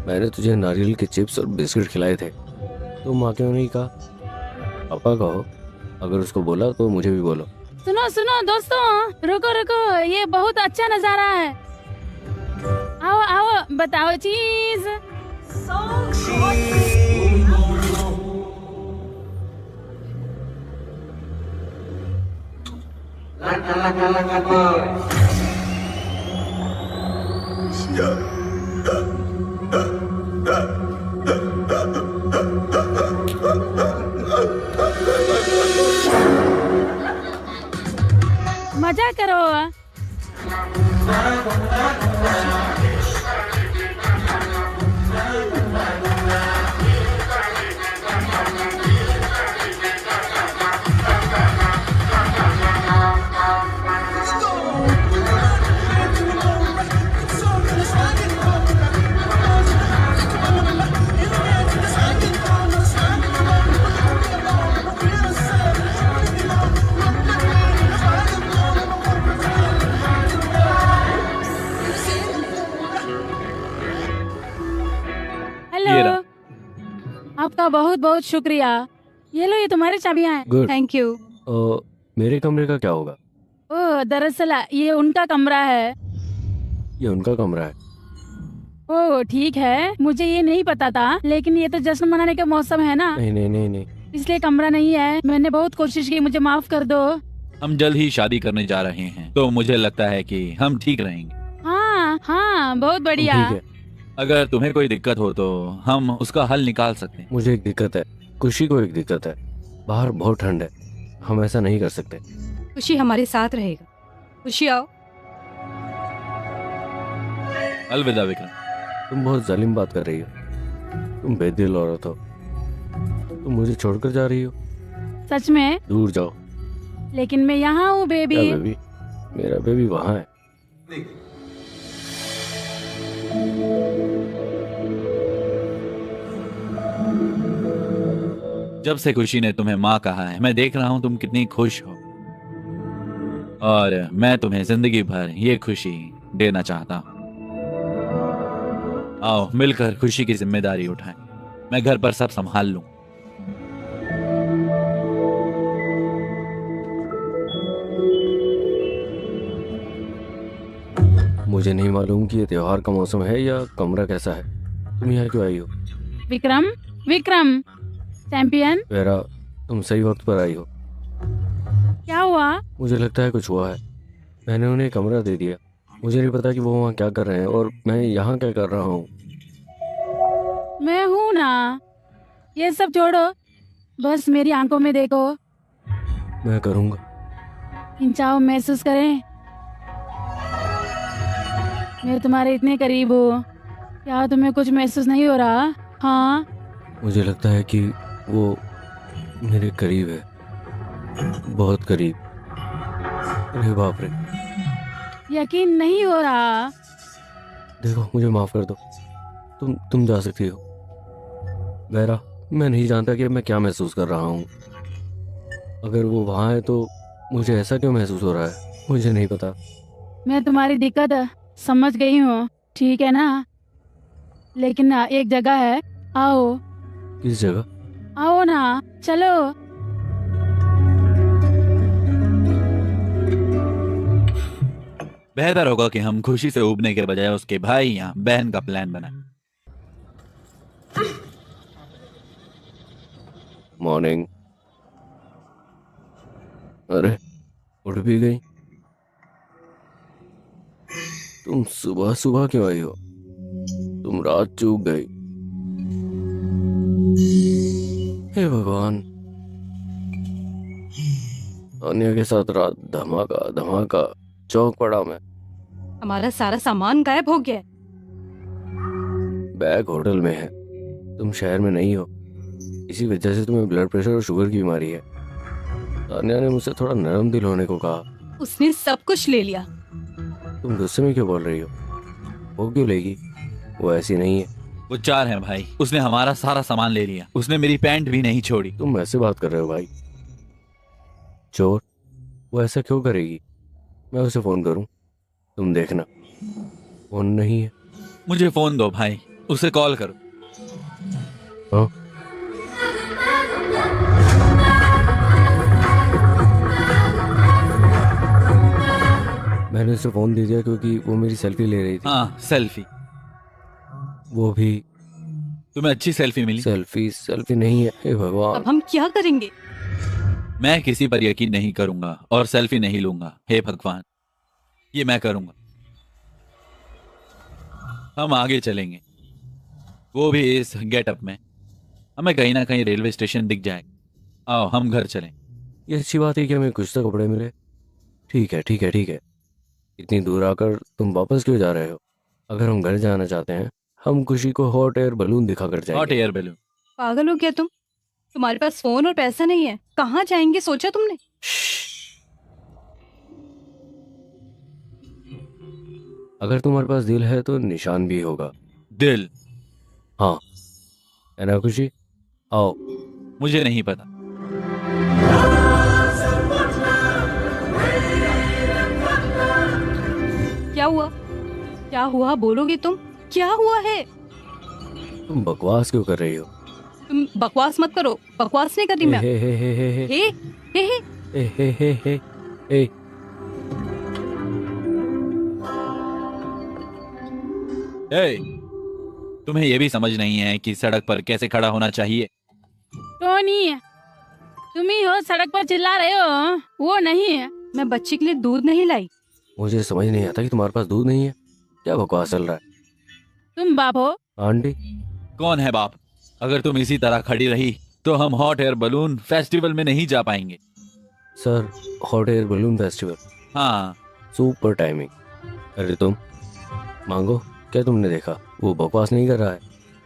मैंने तुझे नारियल के चिप्स और बिस्किट खिलाए थे, तो माँ क्यों नहीं कहा? पापा कहो। अगर उसको बोला तो मुझे भी बोलो। सुनो सुनो दोस्तों, रुको रुको, ये बहुत अच्छा नजारा है। आओ आओ, बताओ चीज। मजा करो। ये रहा। आपका बहुत बहुत शुक्रिया। ये लो, ये तुम्हारी चाबियां हैं। गुड। Thank you. मेरे कमरे का क्या होगा? ओह, दरअसल ये उनका कमरा है। ये उनका कमरा है। ओह ठीक है, मुझे ये नहीं पता था, लेकिन ये तो जश्न मनाने का मौसम है ना, नहीं नहीं नहीं नहीं, इसलिए कमरा नहीं है। मैंने बहुत कोशिश की, मुझे माफ कर दो। हम जल्द ही शादी करने जा रहे हैं, तो मुझे लगता है कि हम ठीक रहेंगे। हाँ हाँ, बहुत बढ़िया। ठीक है। अगर तुम्हें कोई दिक्कत हो तो हम उसका हल निकाल सकते हैं। मुझे एक दिक्कत है, खुशी को एक दिक्कत है। बाहर बहुत ठंड है, हम ऐसा नहीं कर सकते। खुशी हमारे साथ रहेगा। खुशी आओ। अलविदा विक्रम। तुम बहुत जालिम बात कर रही हो। तुम बेदिल औरत हो। तुम मुझे छोड़कर जा रही हो। सच में? दूर जाओ। लेकिन मैं यहाँ हूँ क्या बेबी। बेबी? मेरा बेबी वहाँ है। जब से खुशी ने तुम्हें माँ कहा है, मैं देख रहा हूँ तुम कितनी खुश हो, और मैं तुम्हें जिंदगी भर ये खुशी देना चाहता हूँ। आओ मिलकर खुशी की जिम्मेदारी उठाएं। मैं घर पर सब संभाल लूं। मुझे नहीं मालूम कि ये त्योहार का मौसम है या कमरा कैसा है। तुम यहाँ क्यों आई हो? विक्रम, विक्रम चैंपियन, वेरा, तुम सही वक्त पर आई हो। क्या हुआ? मुझे लगता है कुछ हुआ है। मैंने उन्हें कमरा दे दिया। मुझे नहीं पता कि वो वहाँ क्या कर रहे हैं और मैं यहाँ क्या कर रहा हूँ। मैं हूँ ना। ये सब छोड़ो, बस मेरी आंखों में देखो। मैं करूँगा। खिंचाव महसूस करें। मैं तुम्हारे इतने करीब हूँ, क्या तुम्हें कुछ महसूस नहीं हो रहा? हाँ, मुझे लगता है कि वो मेरे करीब है, बहुत करीब। अरे बाप रे, यकीन नहीं हो रहा। देखो, मुझे माफ कर दो। तुम जा सकती हो। गैरा, मैं नहीं जानता कि मैं क्या महसूस कर रहा हूँ। अगर वो वहाँ है तो मुझे ऐसा क्यों महसूस हो रहा है, मुझे नहीं पता। मैं तुम्हारी दिक्कत समझ गई हूँ, ठीक है ना? लेकिन ना, एक जगह है, आओ। किस जगह? आओ ना, चलो। बेहतर होगा कि हम खुशी से उबने के बजाय उसके भाई या बहन का प्लान बनाएं। मॉर्निंग। अरे, उठ भी गई? तुम सुबह सुबह क्यों आई हो? तुम रात चूक गई। हे भगवान, अन्य के साथ रात धमाका धमाका, चौक पड़ा मैं। हमारा सारा सामान गायब हो गया है। बैग होटल में है, तुम शहर में नहीं हो। इसी वजह से तुम्हें ब्लड प्रेशर और शुगर की बीमारी है। तान्या ने मुझसे थोड़ा नरम दिल होने को कहा। उसने सब कुछ ले लिया। तुम गुस्से में क्यों बोल रही हो? वो क्यों लेगी? वो ऐसी नहीं है। वो चार है भाई, उसने हमारा सारा सामान ले लिया। उसने मेरी पैंट भी नहीं छोड़ी। तुम ऐसे बात कर रहे हो भाई? चोर? वो ऐसा क्यों करेगी? मैं उसे फोन करूं? तुम देखना। फोन नहीं है। मुझे फोन दो भाई, उसे कॉल करो। हाँ? मैंने उसे फोन दे दिया क्योंकि वो मेरी सेल्फी ले रही थी। हाँ, सेल्फी। वो भी। तुम्हें अच्छी सेल्फी मिली? सेल्फी नहीं है। हे भगवान, अब हम क्या करेंगे? मैं किसी पर यकीन नहीं करूंगा और सेल्फी नहीं लूंगा। हे भगवान, ये मैं करूंगा। हम आगे चलेंगे, वो भी इस गेटअप में। हमें कहीं ना कहीं रेलवे स्टेशन दिख जाएगा। आओ हम घर चलें। ये अच्छी बात है कि हमें कुछ तो कपड़े मिले। ठीक है ठीक है ठीक है। इतनी दूर आकर तुम वापस क्यों जा रहे हो? अगर हम घर जाना चाहते हैं, हम खुशी को हॉट एयर बलून दिखाकर हॉट जाएंगे। Air balloon? पागल हो क्या तुम? तुम्हारे पास फोन और पैसा नहीं है, कहाँ जाएंगे सोचा तुमने? अगर तुम्हारे पास दिल है तो निशान भी होगा। दिल? हाँ, है ना खुशी? आओ। मुझे नहीं पता। क्या हुआ? क्या हुआ बोलोगे तुम? क्या हुआ है? तुम बकवास क्यों कर रही हो? तुम बकवास मत करो। बकवास नहीं कर रही मैं। हे हे हे हे हे हे हे हे हे हे हे हे हे। ए, तुम्हें यह भी समझ नहीं है कि सड़क पर कैसे खड़ा होना चाहिए? टोनी, तुम ही हो सड़क पर चिल्ला रहे हो, वो नहीं है। मैं बच्चे के लिए दूध नहीं लाई। मुझे समझ नहीं आता कि तुम्हारे पास दूध नहीं है। क्या बकवास चल रहा है? तुम बाप हो? आंटी? कौन है बाप? अगर तुम इसी तरह खड़ी रही तो हम हॉट एयर बलून फेस्टिवल में नहीं जा पाएंगे। Sir, hot air balloon festival? हाँ। Super timing. अरे तुम मांगो, क्या तुमने देखा? वो बकवास नहीं कर रहा है।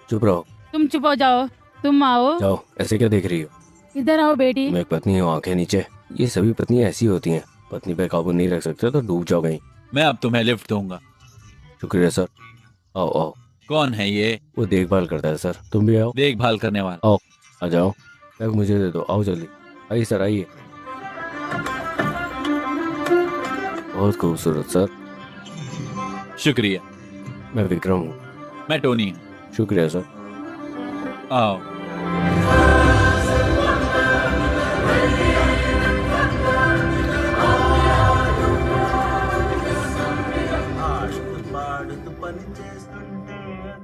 चुप रहो। तुम चुप हो जाओ। तुम आओ। जाओ, ऐसे क्या देख रही हो? इधर आओ बेटी। मैं एक पत्नी हूँ, आंखें नीचे। ये सभी पत्नियां ऐसी होती हैं। पत्नी पे काबू नहीं रख सकते तो डूब जाओ कहीं। मैं अब तुम्हें लिफ्ट दूंगा। शुक्रिया सर। आओ आओ। कौन है ये? वो देखभाल करता है सर। तुम भी आओ। देखभाल करने वाला? आओ, आ जाओ। बैग मुझे दे दो। आओ जल्दी। आइए सर, आइए। बहुत खूबसूरत सर। शुक्रिया। मैं विक्रम हूँ। मैं टोनी हूँ। शुक्रिया सर। आओ।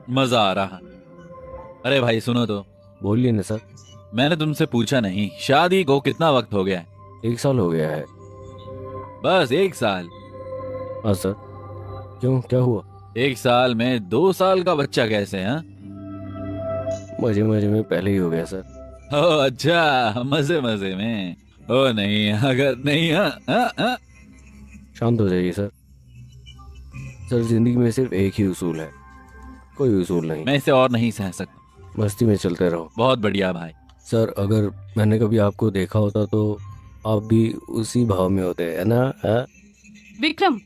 मजा आ रहा। अरे भाई सुनो तो। बोलिए ना सर। मैंने तुमसे पूछा नहीं, शादी को कितना वक्त हो गया है? 1 साल हो गया है। बस 1 साल? हाँ सर। क्यों, क्या हुआ? 1 साल में 2 साल का बच्चा कैसे? हाँ, मजे मजे में पहले ही हो गया सर। ओ अच्छा, मजे मजे में। ओ नहीं, अगर नहीं। हाँ। शांत हो जाइए सर। सर, जिंदगी में सिर्फ एक ही उसूल है, कोई उसूल नहीं। मैं इसे और नहीं सह सकता। मस्ती में चलते रहो। बहुत बढ़िया भाई। सर, अगर मैंने कभी आपको देखा होता तो आप भी उसी भाव में होते, है ना? हाँ? विक्रम,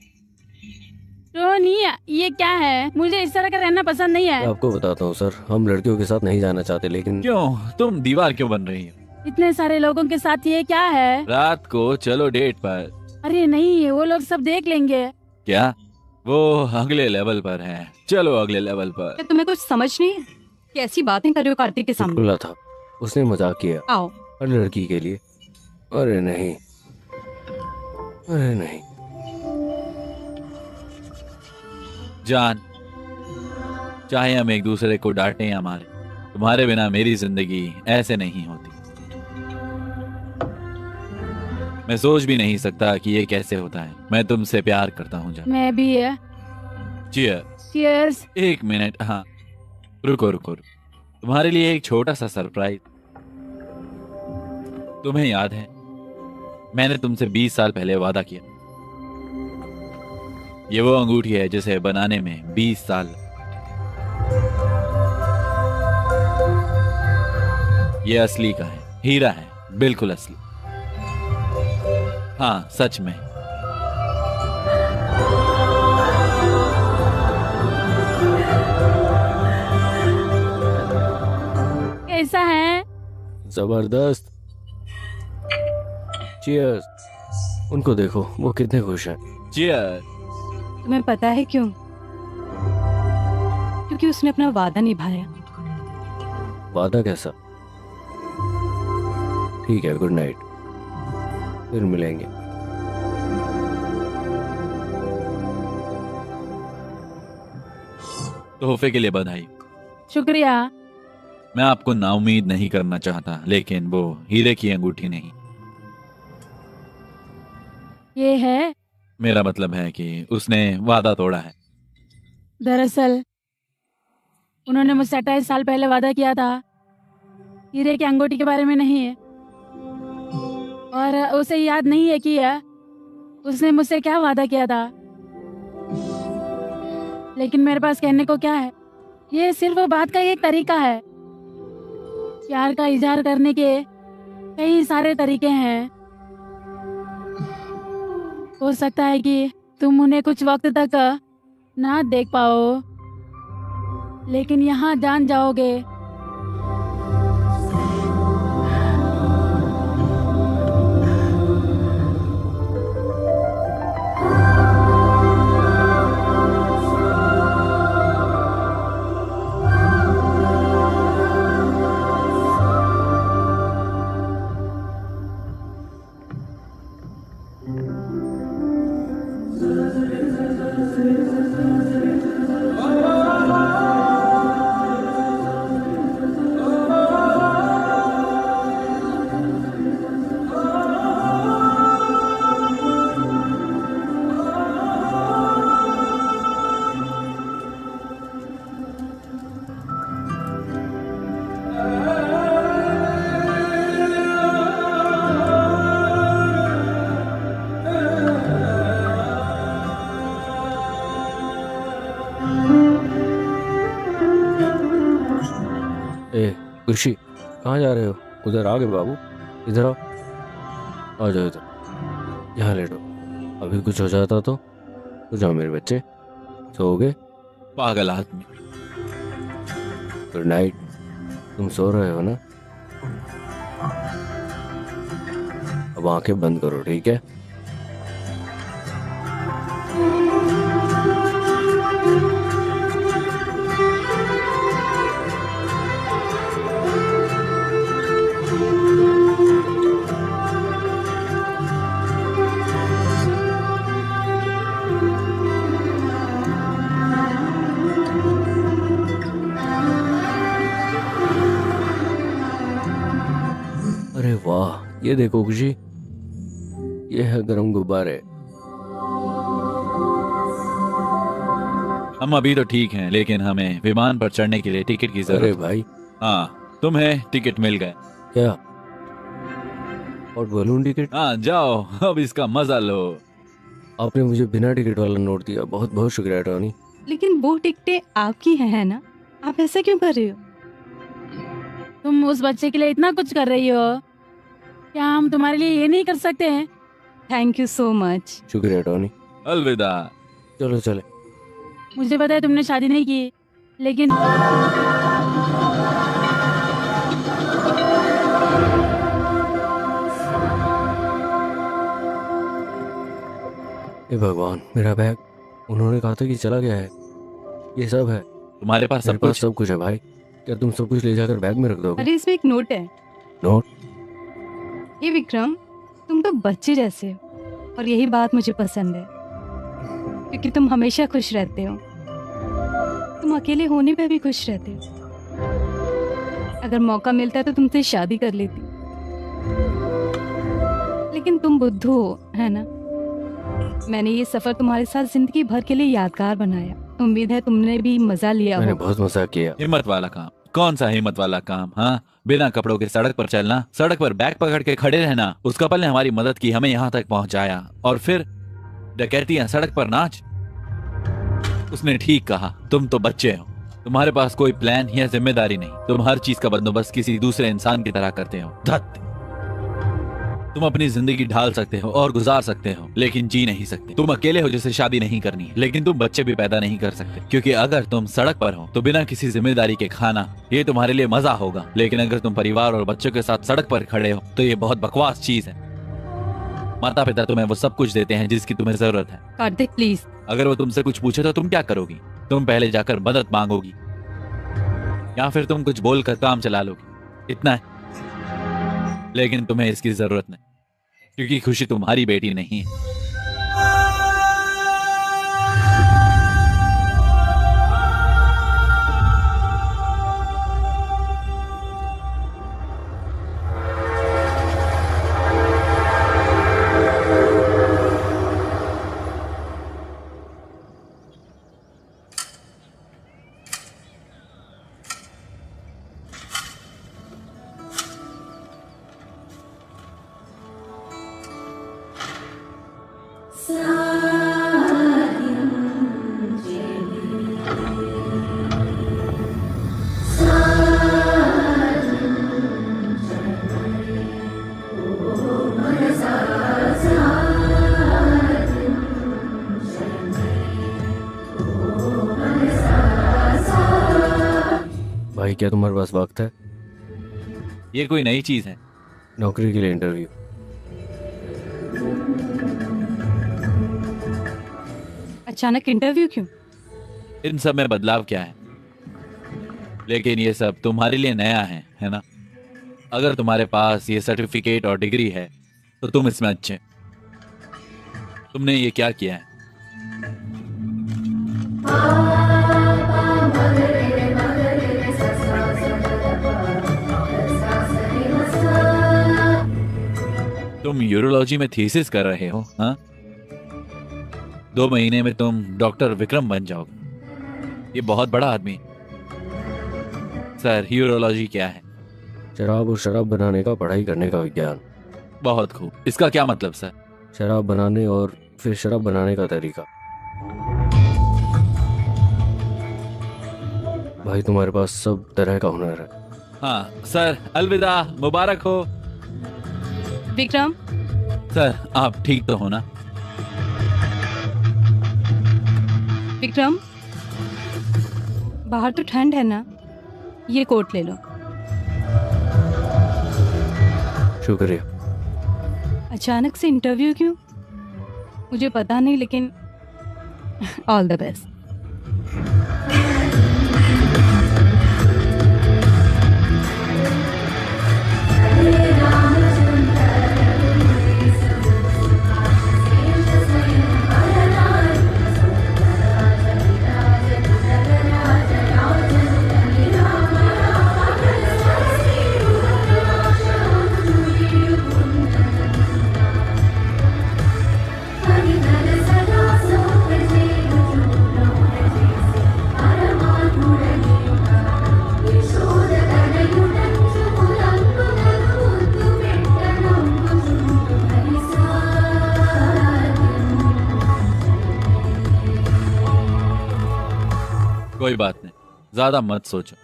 टोनी, ये क्या है? मुझे इस तरह का रहना पसंद नहीं मैं है। आपको बताता हूँ सर, हम लड़कियों के साथ नहीं जाना चाहते, लेकिन क्यों? तुम दीवार क्यों बन रही हो? इतने सारे लोगों के साथ ये क्या है? रात को चलो डेट पर। अरे नहीं, वो लोग सब देख लेंगे। क्या? वो अगले लेवल पर है। चलो अगले लेवल पर। क्या तुम्हें कुछ समझ नहीं है? कैसी बातें कर रहे हो कार्तिक के सामने? चुटकुला था, उसने मजाक किया आओ। हर लड़की के लिए। अरे नहीं, अरे नहीं। जान, चाहे हम एक दूसरे को डांटे या मारे, तुम्हारे बिना मेरी जिंदगी ऐसे नहीं होती। मैं सोच भी नहीं सकता कि ये कैसे होता है। मैं तुमसे प्यार करता हूँ जान। मैं भी है। चियर। Cheers। एक मिनट, हाँ, रुको रुको रुको। तुम्हारे लिए एक छोटा सा सरप्राइज। तुम्हें याद है, मैंने तुमसे 20 साल पहले वादा किया। ये वो अंगूठी है जिसे बनाने में 20 साल। ये असली का है, हीरा है, बिल्कुल असली। हाँ, सच में। कैसा है? जबरदस्त। चीयर्स। उनको देखो, वो कितने खुश हैं। चियर। तुम्हें पता है क्यों? क्योंकि उसने अपना वादा निभाया। वादा कैसा? ठीक है, गुड नाइट, फिर मिलेंगे। तोहफे के लिए बधाई। शुक्रिया। मैं आपको नाउम्मीद नहीं करना चाहता, लेकिन वो हीरे की अंगूठी नहीं। ये है। मेरा मतलब है कि उसने वादा तोड़ा है। दरअसल उन्होंने मुझसे 28 साल पहले वादा किया था, हीरे की अंगूठी के बारे में नहीं है। और उसे याद नहीं है कि उसने मुझसे क्या वादा किया था। लेकिन मेरे पास कहने को क्या है? ये सिर्फ बात का एक तरीका है। प्यार का इजहार करने के कई सारे तरीके हैं। हो सकता है कि तुम उन्हें कुछ वक्त तक ना देख पाओ, लेकिन यहाँ जान जाओगे। ए खुशी, कहाँ जा रहे हो? उधर आ गए बाबू, इधर आओ, आ जाओ इधर, यहाँ लेटो। अभी कुछ हो जाता तो जाओ मेरे बच्चे, सोओगे? पागल आदमी। Good night. तुम सो रहे हो ना? अब आंखें बंद करो, ठीक है? अरे वाह, ये देखो खुशी, ये है गरम गुब्बारे। हम अभी तो ठीक हैं, लेकिन हमें विमान पर चढ़ने के लिए टिकट की अरे जरूरत है। भाई, हाँ, तुम्हें टिकट मिल गए। क्या? और बलून टिकट? हाँ, जाओ अब इसका मजा लो। आपने मुझे बिना टिकट वाला नोट दिया, बहुत बहुत शुक्रिया टॉनी। लेकिन वो टिकटें आपकी हैं, है ना? आप ऐसा क्यों कर रहे हो? तुम उस बच्चे के लिए इतना कुछ कर रही हो, क्या हम तुम्हारे लिए ये नहीं कर सकते हैं? Thank you so much. शुक्रिया टॉनी। अलविदा। चलो चले। मुझे पता है तुमने शादी नहीं की, लेकिन हे भगवान, मेरा बैग। उन्होंने कहा था कि चला गया है। ये सब है। तुम्हारे पास मेरे सब पास कुछ? सब कुछ है भाई। क्या तुम सब कुछ ले जाकर बैग में रख दोगे? अरे इसमें एक नोट है। नोट? ये विक्रम, तुम तो बच्चे जैसे हो और यही बात मुझे पसंद है, क्योंकि तुम हमेशा खुश रहते हो। तुम अकेले होने पे भी खुश रहते हो। अगर मौका मिलता तो तुमसे शादी कर लेती, लेकिन तुम बुद्धू हो, है ना? मैंने ये सफर तुम्हारे साथ जिंदगी भर के लिए यादगार बनाया। उम्मीद है तुमने भी मजा लिया मैंने हो। बहुत मजा किया। हिम्मत वाला काम? कौन सा हिम्मत वाला काम? हाँ, बिना कपड़ों के सड़क पर चलना, सड़क पर बैग पकड़ के खड़े रहना। उस कपल ने हमारी मदद की, हमें यहाँ तक पहुंचाया, और फिर डकैतियां, सड़क पर नाच। उसने ठीक कहा, तुम तो बच्चे हो, तुम्हारे पास कोई प्लान या जिम्मेदारी नहीं। तुम हर चीज का बंदोबस्त किसी दूसरे इंसान की तरह करते हो। धत! तुम अपनी जिंदगी ढाल सकते हो और गुजार सकते हो, लेकिन जी नहीं सकते। तुम अकेले हो जिसे शादी नहीं करनी है, लेकिन तुम बच्चे भी पैदा नहीं कर सकते, क्योंकि अगर तुम सड़क पर हो तो बिना किसी जिम्मेदारी के खाना, ये तुम्हारे लिए मजा होगा। लेकिन अगर तुम परिवार और बच्चों के साथ सड़क पर खड़े हो तो ये बहुत बकवास चीज है। माता पिता तुम्हें वो सब कुछ देते हैं जिसकी तुम्हें जरूरत है। कार्तिक प्लीज। अगर वो तुमसे कुछ पूछे तो तुम क्या करोगी? तुम पहले जाकर मदद मांगोगी, या फिर तुम कुछ बोलकर काम चला लोगी। इतना है। लेकिन तुम्हें इसकी जरूरत नहीं, क्योंकि खुशी तुम्हारी बेटी नहीं है। भाई, क्या तुम्हारे पास वक्त है? ये कोई नई चीज है? नौकरी के लिए इंटरव्यू। अचानक इंटरव्यू क्यों? इन सब में बदलाव क्या है? लेकिन ये सब तुम्हारे लिए नया है ना? अगर तुम्हारे पास ये सर्टिफिकेट और डिग्री है तो तुम इसमें अच्छे। तुमने ये क्या किया है? तुम यूरोलॉजी में थीसिस कर रहे हो? हाँ, 2 महीने में तुम डॉक्टर विक्रम बन जाओगे। ये बहुत बड़ा आदमी है। सर, यूरोलॉजी क्या है? शराब और शराब बनाने का पढ़ाई करने का विज्ञान। बहुत खूब। इसका क्या मतलब सर? शराब बनाने और फिर शराब बनाने का तरीका। भाई, तुम्हारे पास सब तरह का हुनर है। हाँ सर, अलविदा, मुबारक हो। विक्रम, सर, आप ठीक तो हो ना? विक्रम, बाहर तो ठंड है ना? ये कोट ले लो। शुक्रिया। अचानक से इंटरव्यू क्यों? मुझे पता नहीं, लेकिन ऑल द बेस्ट। कोई बात नहीं, ज्यादा मत सोचो।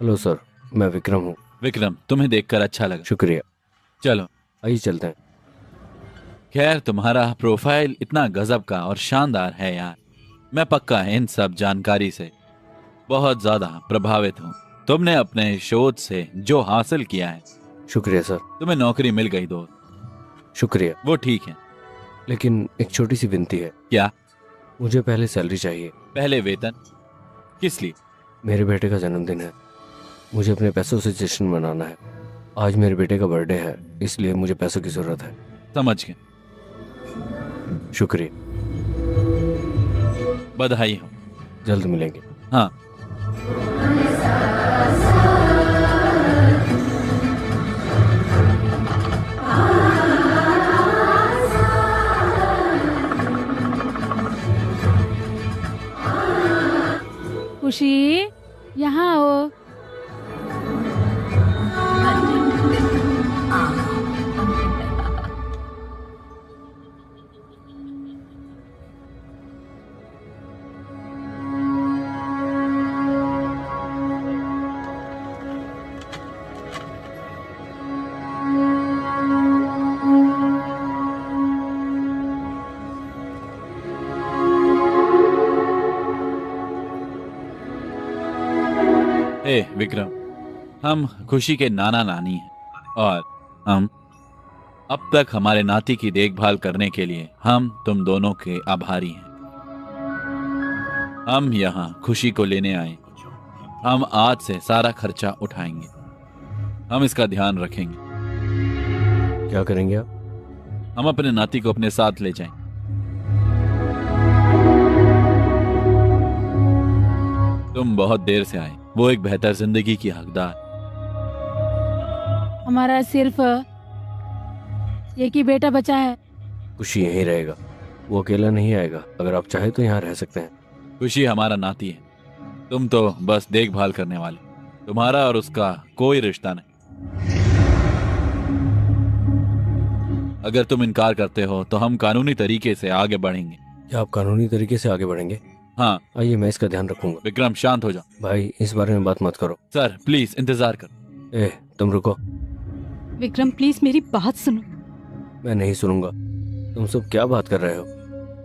हेलो सर, मैं विक्रम हूँ। विक्रम, तुम्हें देखकर अच्छा लगा। शुक्रिया। चलो आइए चलते हैं। खैर, तुम्हारा प्रोफाइल इतना गजब का और शानदार है यार। मैं पक्का इन सब जानकारी से बहुत ज्यादा प्रभावित हूँ। तुमने अपने शोध से जो हासिल किया है, शुक्रिया सर। तुम्हें नौकरी मिल गई दोस्त, शुक्रिया। वो ठीक है। लेकिन एक छोटी सी विनती है। क्या? मुझे पहले सैलरी चाहिए। पहले वेतन? किस लिए? मेरे बेटे का जन्मदिन है, मुझे अपने पैसों से जश्न मनाना है। आज मेरे बेटे का बर्थडे है, इसलिए मुझे पैसों की जरूरत है। समझ गए। शुक्रिया। बधाई हो। जल्द मिलेंगे। हाँ। खुशी, यहाँ आओ। ए विक्रम, हम खुशी के नाना नानी हैं और हम अब तक हमारे नाती की देखभाल करने के लिए हम तुम दोनों के आभारी हैं। हम यहाँ खुशी को लेने आए। हम आज से सारा खर्चा उठाएंगे। हम इसका ध्यान रखेंगे। क्या करेंगे आप? हम अपने नाती को अपने साथ ले जाएं। तुम बहुत देर से आए। वो एक बेहतर जिंदगी की हकदार। हमारा सिर्फ एक ही बेटा बचा है। खुशी यहीं रहेगा, वो अकेला नहीं आएगा। अगर आप चाहे तो यहाँ रह सकते हैं। खुशी हमारा नाती है, तुम तो बस देखभाल करने वाले। तुम्हारा और उसका कोई रिश्ता नहीं। अगर तुम इनकार करते हो तो हम कानूनी तरीके से आगे बढ़ेंगे। क्या आप कानूनी तरीके से आगे बढ़ेंगे? हाँ। आइए, मैं इसका ध्यान रखूंगा। विक्रम शांत हो जाओ। भाई, इस बारे में बात मत करो। सर प्लीज इंतजार करो। तुम रुको। विक्रम प्लीज मेरी बात सुनो। मैं नहीं सुनूंगा। तुम सब क्या बात कर रहे हो?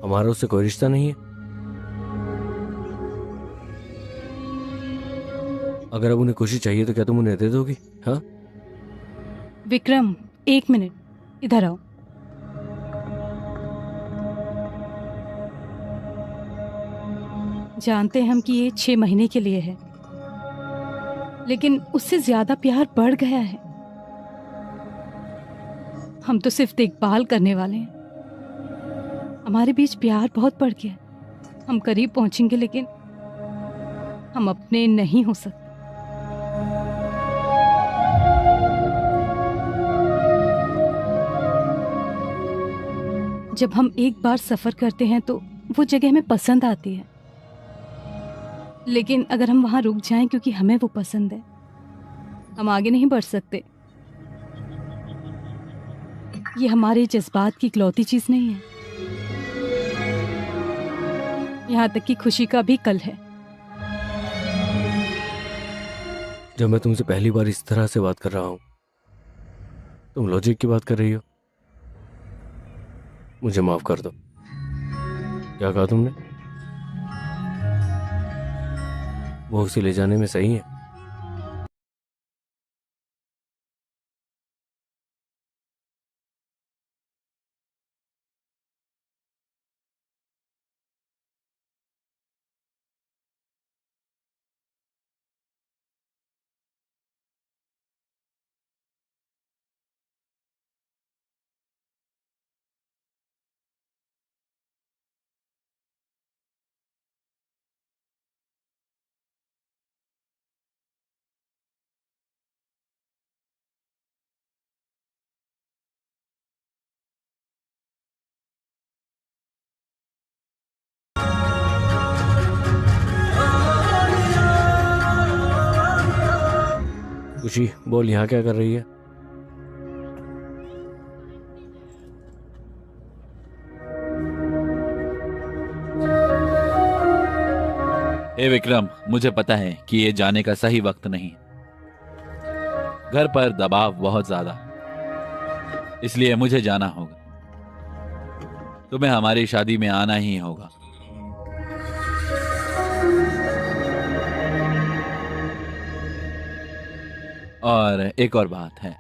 हमारा उससे कोई रिश्ता नहीं है। अगर अब उन्हें खुशी चाहिए तो क्या तुम उन्हें दे दोगी? हाँ विक्रम, एक मिनट, इधर आओ। जानते हैं हम कि ये 6 महीने के लिए है, लेकिन उससे ज्यादा प्यार बढ़ गया है। हम तो सिर्फ देखभाल करने वाले हैं। हमारे बीच प्यार बहुत बढ़ गया है। हम करीब पहुंचेंगे, लेकिन हम अपने नहीं हो सकते। जब हम एक बार सफर करते हैं तो वो जगह हमें पसंद आती है, लेकिन अगर हम वहां रुक जाएं क्योंकि हमें वो पसंद है, हम आगे नहीं बढ़ सकते। ये हमारे जज्बात की इकलौती चीज नहीं है। यहाँ तक कि खुशी का भी कल है। जब मैं तुमसे पहली बार इस तरह से बात कर रहा हूं, तुम लॉजिक की बात कर रही हो। मुझे माफ कर दो। क्या कहा तुमने? वो उसे ले जाने में सही है? खुशी, बोल, यहाँ क्या कर रही है? हे विक्रम, मुझे पता है कि ये जाने का सही वक्त नहीं है। घर पर दबाव बहुत ज्यादा, इसलिए मुझे जाना होगा। तुम्हें हमारी शादी में आना ही होगा। और एक और बात है,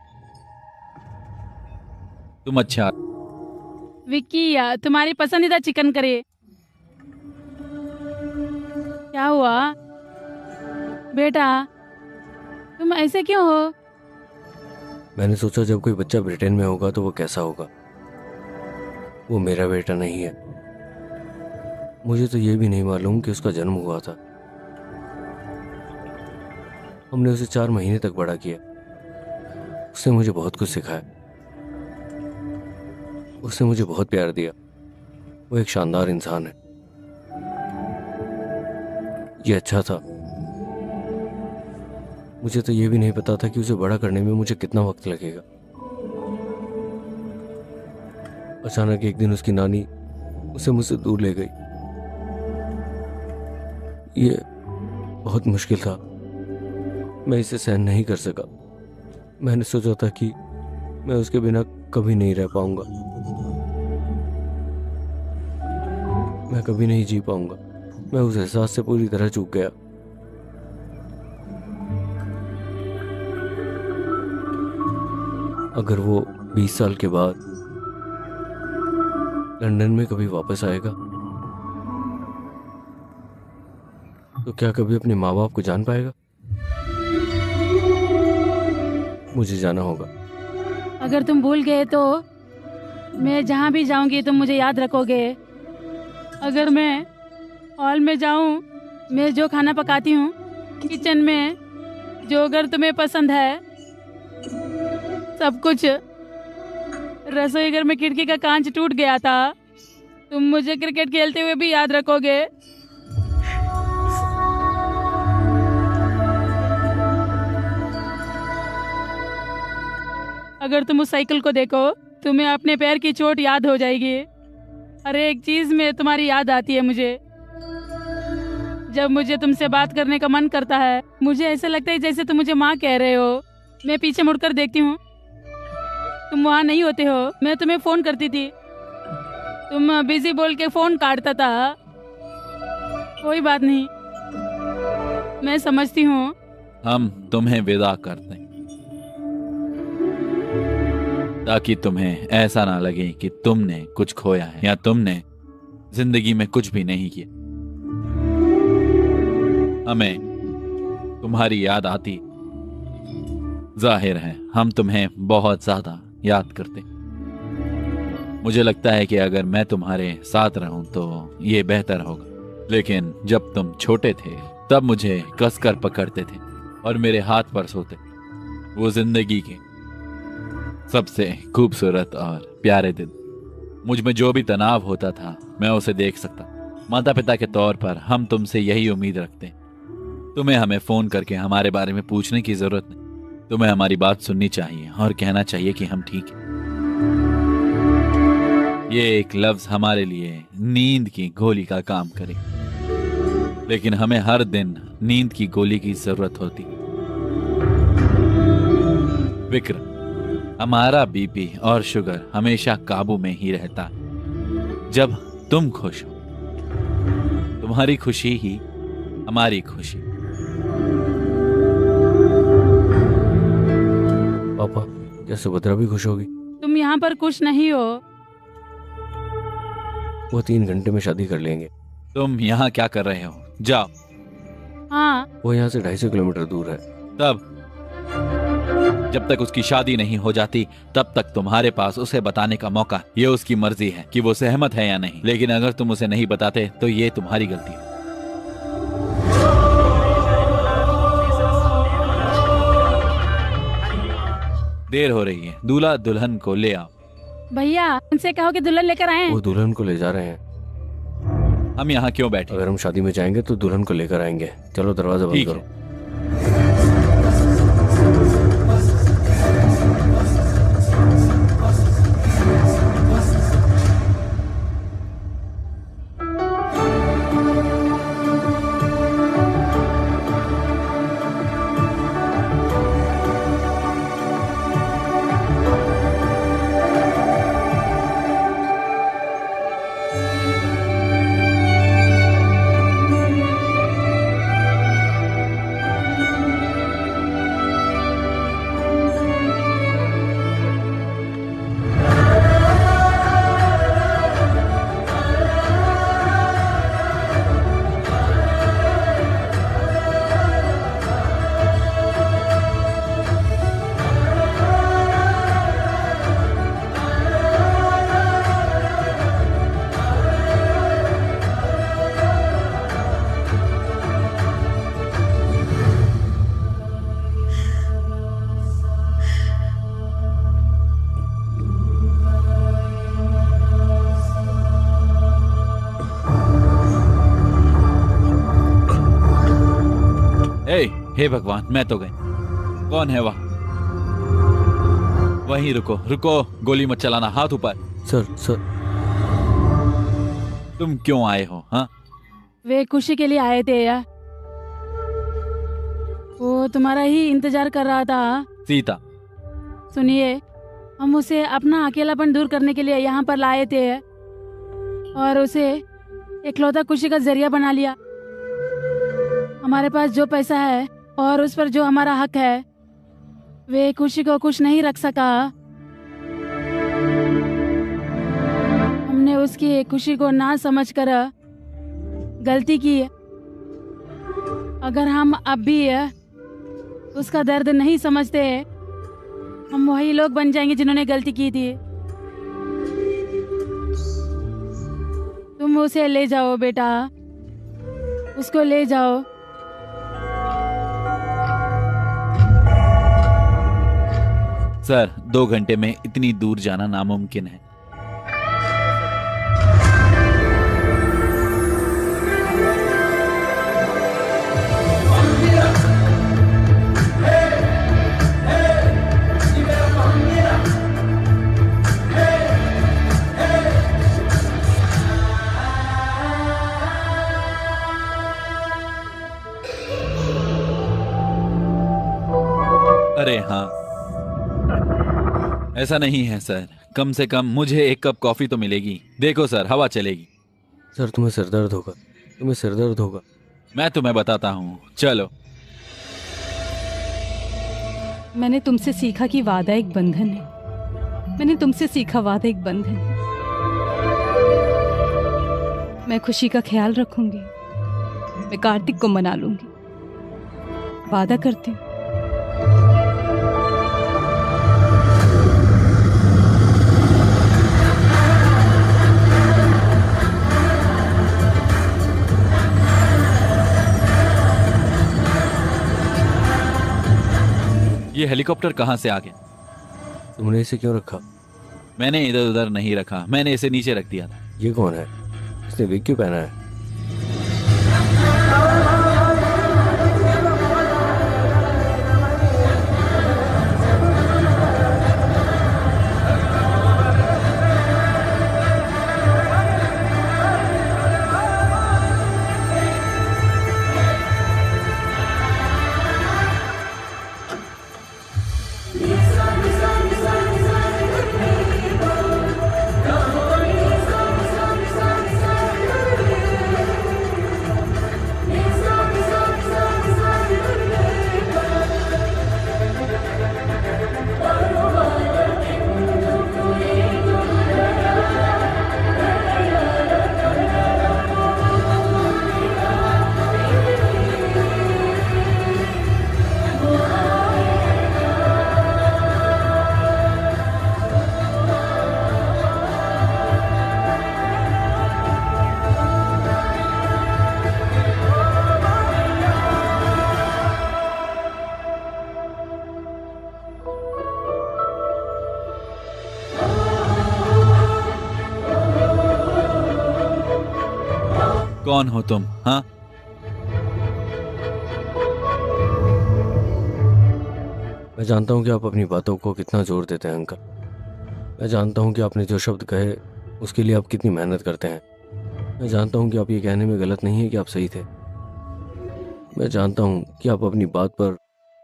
तुम अच्छा विक्की तुम्हारी पसंदीदा चिकन करी। क्या हुआ बेटा, तुम ऐसे क्यों हो? मैंने सोचा जब कोई बच्चा ब्रिटेन में होगा तो वो कैसा होगा। वो मेरा बेटा नहीं है। मुझे तो ये भी नहीं मालूम कि उसका जन्म हुआ था। हमने उसे 4 महीने तक बड़ा किया। उसने मुझे बहुत कुछ सिखाया। उसने मुझे बहुत प्यार दिया। वो एक शानदार इंसान है। ये अच्छा था। मुझे तो ये भी नहीं पता था कि उसे बड़ा करने में मुझे कितना वक्त लगेगा। अचानक एक दिन उसकी नानी उसे मुझसे दूर ले गई। ये बहुत मुश्किल था। मैं इसे सहन नहीं कर सका। मैंने सोचा था कि मैं उसके बिना कभी नहीं रह पाऊंगा। मैं कभी नहीं जी पाऊंगा। मैं उस एहसास से पूरी तरह चूक गया। अगर वो 20 साल के बाद लंदन में कभी वापस आएगा तो क्या कभी अपने माँ बाप को जान पाएगा? मुझे जाना होगा। अगर तुम भूल गए तो मैं जहाँ भी जाऊंगी तुम मुझे याद रखोगे। अगर मैं हॉल में जाऊं, मैं जो खाना पकाती हूँ किचन में, जो अगर तुम्हें पसंद है सब कुछ, रसोई घर में खिड़की का कांच टूट गया था, तुम मुझे क्रिकेट खेलते हुए भी याद रखोगे। अगर तुम उस साइकिल को देखो तुम्हें अपने पैर की चोट याद हो जाएगी। हर एक चीज में तुम्हारी याद आती है मुझे। जब मुझे तुमसे बात करने का मन करता है मुझे ऐसा लगता है जैसे तुम मुझे माँ कह रहे हो। मैं पीछे मुड़कर देखती हूँ, तुम वहाँ नहीं होते हो। मैं तुम्हें फोन करती थी, तुम बिजी बोल के फोन काटता था। कोई बात नहीं, मैं समझती हूँ। हम तुम्हें विदा करते हैं ताकि तुम्हें ऐसा ना लगे कि तुमने कुछ खोया है या तुमने जिंदगी में कुछ भी नहीं किया। हमें तुम्हारी याद आती, जाहिर है हम तुम्हें बहुत ज्यादा याद करते। मुझे लगता है कि अगर मैं तुम्हारे साथ रहूं तो ये बेहतर होगा। लेकिन जब तुम छोटे थे तब मुझे कसकर पकड़ते थे और मेरे हाथ पर सोते। वो जिंदगी के सबसे खूबसूरत और प्यारे दिन। मुझ में जो भी तनाव होता था मैं उसे देख सकता। माता पिता के तौर पर हम तुमसे यही उम्मीद रखते हैं। तुम्हें हमें फोन करके हमारे बारे में पूछने की जरूरत नहीं। तुम्हें हमारी बात सुननी चाहिए और कहना चाहिए कि हम ठीक हैं। ये एक लफ्ज हमारे लिए नींद की गोली का काम करे, लेकिन हमें हर दिन नींद की गोली की जरूरत होती। विक्रम, हमारा बीपी और शुगर हमेशा काबू में ही रहता जब तुम खुश हो। तुम्हारी खुशी ही हमारी खुशी। पापा, क्या सुभद्रा भी खुश होगी? तुम यहाँ पर खुश नहीं हो। वो 3 घंटे में शादी कर लेंगे। तुम यहाँ क्या कर रहे हो? जाओ। हाँ, वो यहाँ से 250 किलोमीटर दूर है। तब जब तक उसकी शादी नहीं हो जाती तब तक तुम्हारे पास उसे बताने का मौका। ये उसकी मर्जी है कि वो सहमत है या नहीं। लेकिन अगर तुम उसे नहीं बताते तो ये तुम्हारी गलती है। देर हो रही है, दूल्हा दुल्हन को ले आओ। भैया उनसे कहो कि दुल्हन लेकर आए। वो दुल्हन को ले जा रहे हैं। हम यहाँ क्यों बैठे? अगर हम शादी में जाएंगे तो दुल्हन को लेकर आएंगे। चलो दरवाजा बंद ठीक करो। है। हे भगवान, मैं तो गई। कौन है वहाँ? वहीं रुको, रुको, गोली मत चलाना, हाथ ऊपर। सर तुम क्यों आए हो? हाँ, वे खुशी के लिए आए थे यार, वो तुम्हारा ही इंतजार कर रहा था। सीता, सुनिए, हम उसे अपना अकेलापन दूर करने के लिए यहाँ पर लाए थे और उसे इकलौता खुशी का जरिया बना लिया। हमारे पास जो पैसा है और उस पर जो हमारा हक है, वे खुशी को खुश नहीं रख सका। हमने उसकी खुशी को ना समझकर गलती की। अगर हम अब भी उसका दर्द नहीं समझते, हम वही लोग बन जाएंगे जिन्होंने गलती की थी। तुम उसे ले जाओ बेटा, उसको ले जाओ। सर 2 घंटे में इतनी दूर जाना नामुमकिन है। अरे हाँ, ऐसा नहीं है सर, कम से कम मुझे 1 कप कॉफी तो मिलेगी। देखो सर, हवा चलेगी। सर तुम्हें सिरदर्द होगा, तुम्हें सिरदर्द होगा। मैं तुम्हें बताता हूँ, चलो। मैंने तुमसे सीखा कि वादा एक बंधन है। मैंने तुमसे सीखा वादा एक बंधन है। मैं खुशी का ख्याल रखूंगी, मैं कार्तिक को मना लूंगी, वादा करती हूँ। ये हेलीकॉप्टर कहाँ से आ गया? तुमने इसे क्यों रखा? मैंने इधर उधर नहीं रखा, मैंने इसे नीचे रख दिया था। ये कौन है? इसने विग क्यों पहना है? कौन हो तुम? हाँ, मैं जानता हूँ कि आप अपनी बातों को कितना जोर देते हैं अंकल। मैं जानता हूँ कि आपने जो शब्द कहे उसके लिए आप कितनी मेहनत करते हैं। मैं जानता हूँ कि आप ये कहने में गलत नहीं है कि आप सही थे। मैं जानता हूँ कि आप अपनी बात पर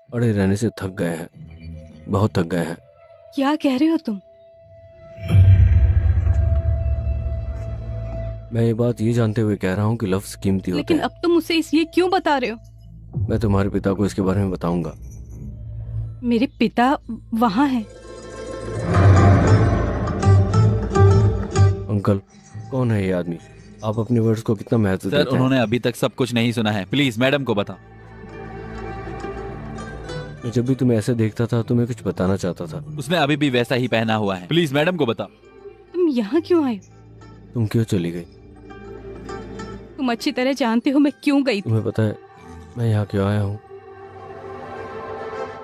अड़े रहने से थक गए हैं, बहुत थक गए हैं। क्या कह रहे हो तुम? मैं ये बात ये जानते हुए कह रहा हूँ कि लफ्ज कीमती होते लेकिन हैं। अब तुम उसे इसलिए क्यों बता रहे हो? मैं तुम्हारे पिता को इसके बारे में बताऊंगा। मेरे पिता वहाँ हैं। अंकल, कौन है ये आदमी? आप अपने वर्ड्स को कितना महत्व सर देते हैं? उन्होंने अभी तक सब कुछ नहीं सुना है, प्लीज मैडम को बताओ। मैं जब भी तुम्हें ऐसे देखता था तो मैं कुछ बताना चाहता था। उसने अभी भी वैसा ही पहना हुआ है, प्लीज मैडम को बताओ। तुम यहाँ क्यों आए? तुम क्यों चली गई? तुम अच्छी तरह जानते हो मैं क्यों गई थी। तुम्हें पता है मैं यहाँ क्यों आया हूँ?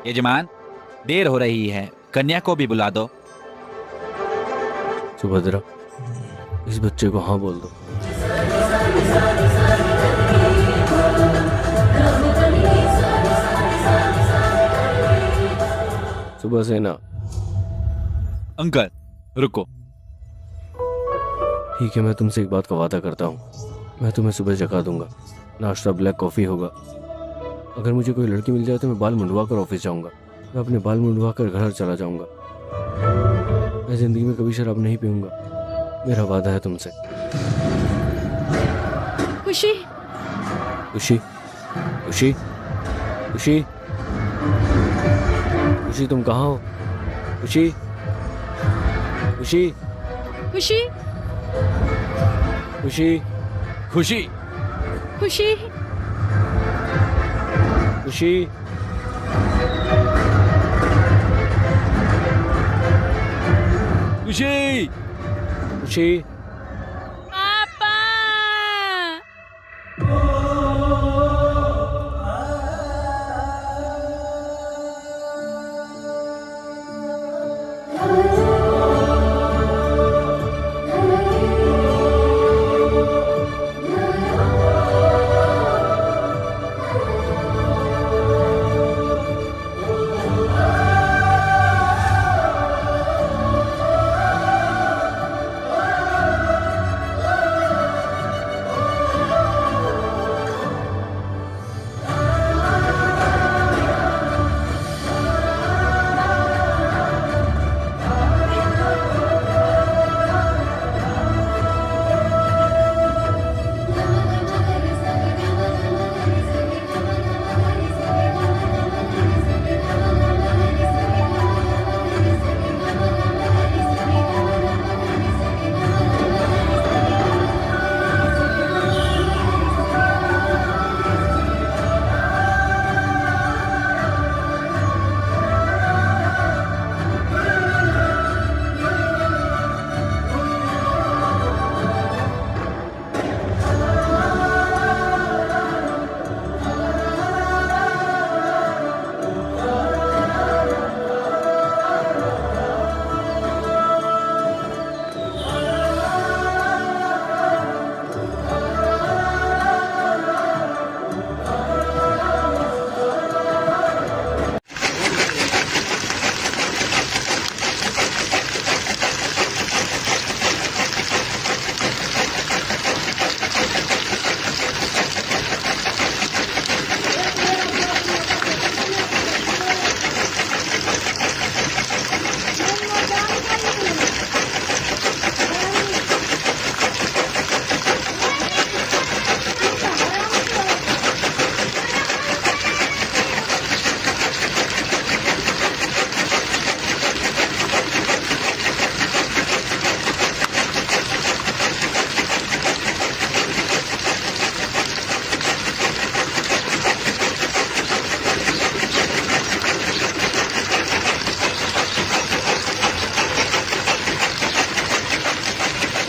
यजमान, देर हो रही है, कन्या को भी बुला दो। सुभद्रा, इस बच्चे को हाँ बोल दो। सुबह से ना। अंकल रुको। ठीक है, मैं तुमसे एक बात का वादा करता हूँ, मैं तुम्हें सुबह जगा दूंगा। नाश्ता ब्लैक कॉफ़ी होगा। अगर मुझे कोई लड़की मिल जाए तो मैं बाल मुंडवा कर ऑफिस जाऊंगा। मैं अपने बाल मुंडवा कर घर चला जाऊंगा। मैं जिंदगी में कभी शराब नहीं पीऊंगा, मेरा वादा है तुमसे। खुशी, खुशी, खुशी, खुशी, खुशी, तुम कहाँ हो? खुशी, खुशी, खुशी, खुशी, खुशी, खुशी, खुशी, खुशी, खुशी।